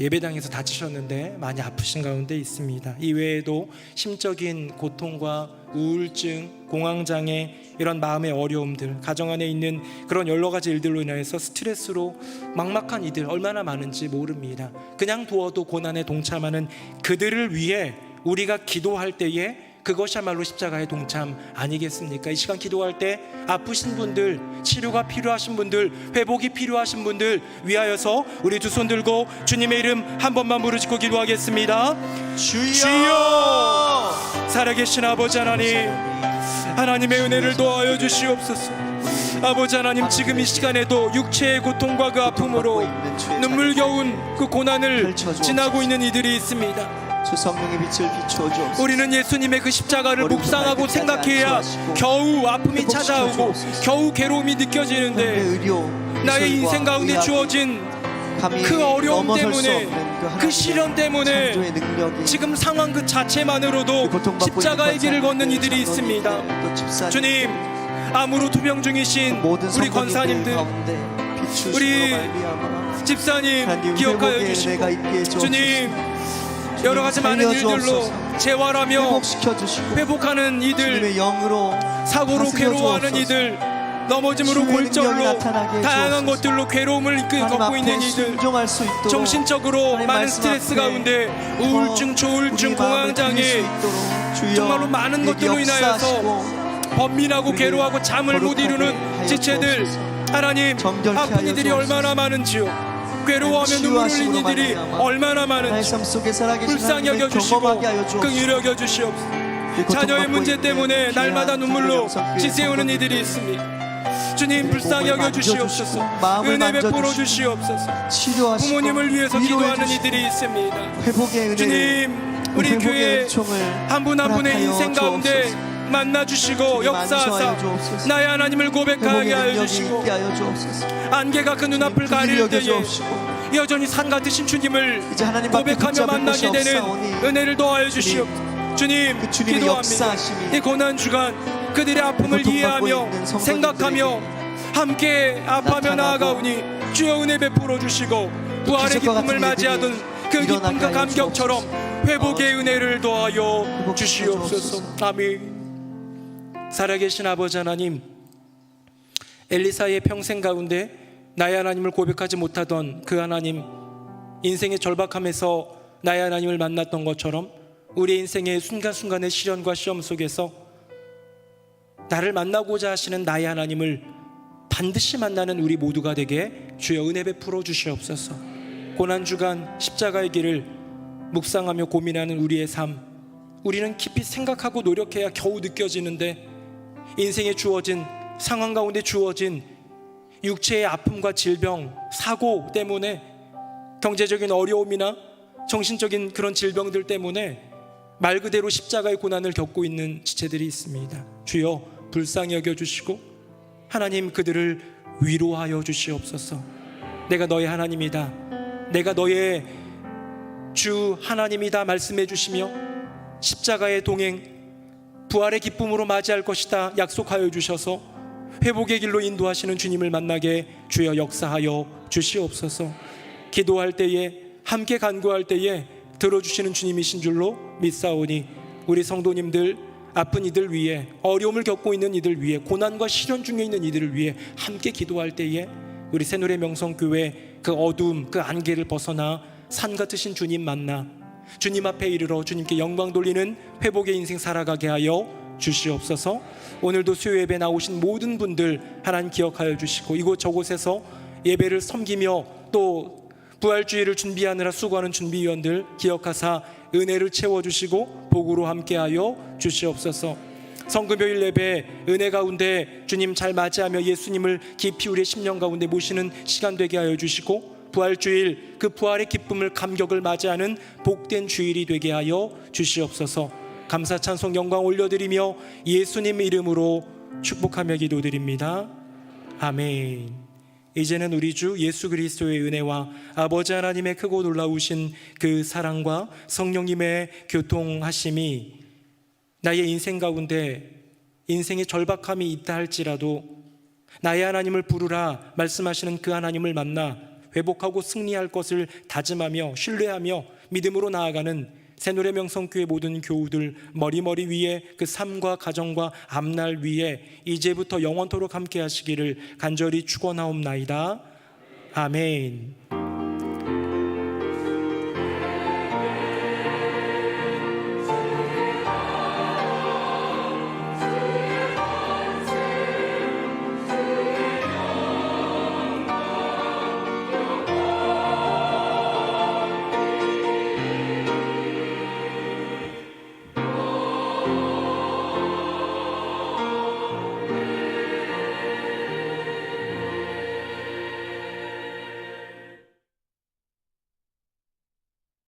예배당에서 다치셨는데 많이 아프신 가운데 있습니다. 이 외에도 심적인 고통과 우울증, 공황장애, 이런 마음의 어려움들, 가정 안에 있는 그런 여러 가지 일들로 인해서 스트레스로 막막한 이들 얼마나 많은지 모릅니다. 그냥 두어도 고난에 동참하는 그들을 위해 우리가 기도할 때에 그것이야말로 십자가의 동참 아니겠습니까? 이 시간 기도할 때 아프신 분들, 치료가 필요하신 분들, 회복이 필요하신 분들 위하여서 우리 두 손 들고 주님의 이름 한 번만 부르짖고 기도하겠습니다. 주여! 살아계신 아버지 하나님, 하나님의 은혜를 도와여 주시옵소서. 아버지 하나님, 지금 이 시간에도 육체의 고통과 그 아픔으로 눈물겨운 그 고난을 지나고 있는 이들이 있습니다. 주 성령의 빛을 비추어 주옵소서. 우리는 예수님의 그 십자가를 묵상하고 생각해야 겨우 아픔이 찾아오고 겨우 괴로움이 느껴지는데, 나의 인생 가운데 주어진 그 어려움 때문에, 그 시련 때문에 지금 상황 그 자체만으로도 십자가의 길을 걷는 이들이 있습니다. 주님, 암으로 투병 중이신 우리 권사님들, 우리 집사님 기억하여 주시고, 주님 여러 가지 많은 일들로 재활하며 회복하는 이들, 사고로 괴로워하는 이들, 넘어짐으로 주의 골절로 능력이 나타나게 다양한 해주옵소서. 것들로 괴로움을 하나님 겪고 앞에 있는 이들, 순종할 수 있도록 정신적으로 하나님 많은 말씀 스트레스 앞에 가운데 우울증, 조울증, 우리 마음을 공황장애, 드릴 수 있도록 주여 정말로 많은 내게 것들로 인하여서 역사하시고 번민하고 우리를 괴로워하고 잠을 못 거룩하게 이루는 하여 지체들, 주옵소서. 하나님 정결케 아픈 하여 이들이 주옵소서. 얼마나 많은지요. 괴로워하며 눈물 흘린 이들이 얼마나 나의 많은지 삶 속에 살아계신 불쌍히 하나님을 여겨주시고 경험하게 하여 주옵소서. 긍휼히 여겨주시옵소서. 이 자녀의 고통받고 문제 있는 때문에 귀한 날마다 눈물로 성도의 지새우는 성도들, 이들이 있습니다. 주님 불쌍히 몸을 여겨주시옵소서. 만져주시고 마음을 은혜 베풀어 만져주시고 주시옵소서. 치료하시고 부모님을 위해서 위로해 기도하는 주시고 이들이 있습니다. 회복의 은혜를 주님 우리 회복의 교회 은총을 한 분 한 분의 허락하여 인생 가운데 주옵소서. 만나주시고 주님 역사하사 안수하여 주옵소서. 나의 하나님을 고백하게 회복의 하여 능력이 주시고 있게 하여 주옵소서. 안개가 그 눈앞을 가릴 여겨 때에 주옵시고 여전히 산 같으신 주님을 이제 하나님밖에 고백하며 붙잡을 곳이 만나게 되는 없사오니 은혜를 더하여 주시옵소서. 주님 그 주님의 기도합니다. 역사하심이 이 고난 주간 그들의 아픔을 고통받고 이해하며 있는 성도님들에게 생각하며 함께 아파하며 나타나고 나아가오니 주여 은혜 베풀어 주시고 부활의 기적과 기쁨을 같은 맞이하던 그 일들이 기쁨과 일어나게 하여 감격처럼 회복의 은혜를 더하여 회복시켜 주시옵소서. 주옵소서. 아멘. 살아계신 아버지 하나님, 엘리사의 평생 가운데 나의 하나님을 고백하지 못하던 그 하나님, 인생의 절박함에서 나의 하나님을 만났던 것처럼 우리 인생의 순간순간의 시련과 시험 속에서 나를 만나고자 하시는 나의 하나님을 반드시 만나는 우리 모두가 되게 주여 은혜 베풀어 주시옵소서. 고난주간 십자가의 길을 묵상하며 고민하는 우리의 삶, 우리는 깊이 생각하고 노력해야 겨우 느껴지는데 인생에 주어진 상황 가운데 주어진 육체의 아픔과 질병, 사고 때문에 경제적인 어려움이나 정신적인 그런 질병들 때문에 말 그대로 십자가의 고난을 겪고 있는 지체들이 있습니다. 주여 불쌍히 여겨주시고 하나님 그들을 위로하여 주시옵소서. 내가 너의 하나님이다, 내가 너의 주 하나님이다 말씀해 주시며 십자가의 동행, 부활의 기쁨으로 맞이할 것이다 약속하여 주셔서 회복의 길로 인도하시는 주님을 만나게 주여 역사하여 주시옵소서. 기도할 때에 함께 간구할 때에 들어주시는 주님이신 줄로 믿사오니 우리 성도님들 아픈 이들 위해, 어려움을 겪고 있는 이들 위해, 고난과 시련 중에 있는 이들을 위해 함께 기도할 때에 우리 새누리 명성교회 그 어둠, 그 안개를 벗어나 산 같으신 주님 만나 주님 앞에 이르러 주님께 영광 돌리는 회복의 인생 살아가게 하여 주시옵소서. 오늘도 수요 예배 나오신 모든 분들 하나님 기억하여 주시고 이곳저곳에서 예배를 섬기며 또 부활주의를 준비하느라 수고하는 준비위원들 기억하사 은혜를 채워주시고 복으로 함께하여 주시옵소서. 성금요일 예배 은혜 가운데 주님 잘 맞이하며 예수님을 깊이 우리의 심령 가운데 모시는 시간 되게 하여 주시고 부활주일 그 부활의 기쁨을 감격을 맞이하는 복된 주일이 되게 하여 주시옵소서. 감사 찬송 영광 올려드리며 예수님 이름으로 축복하며 기도드립니다. 아멘. 이제는 우리 주 예수 그리스도의 은혜와 아버지 하나님의 크고 놀라우신 그 사랑과 성령님의 교통하심이 나의 인생 가운데 인생의 절박함이 있다 할지라도 나의 하나님을 부르라 말씀하시는 그 하나님을 만나 회복하고 승리할 것을 다짐하며 신뢰하며 믿음으로 나아가는 새누리 명성교회 모든 교우들 머리머리 위에 그 삶과 가정과 앞날 위에 이제부터 영원토록 함께 하시기를 간절히 축원하옵나이다. 아멘.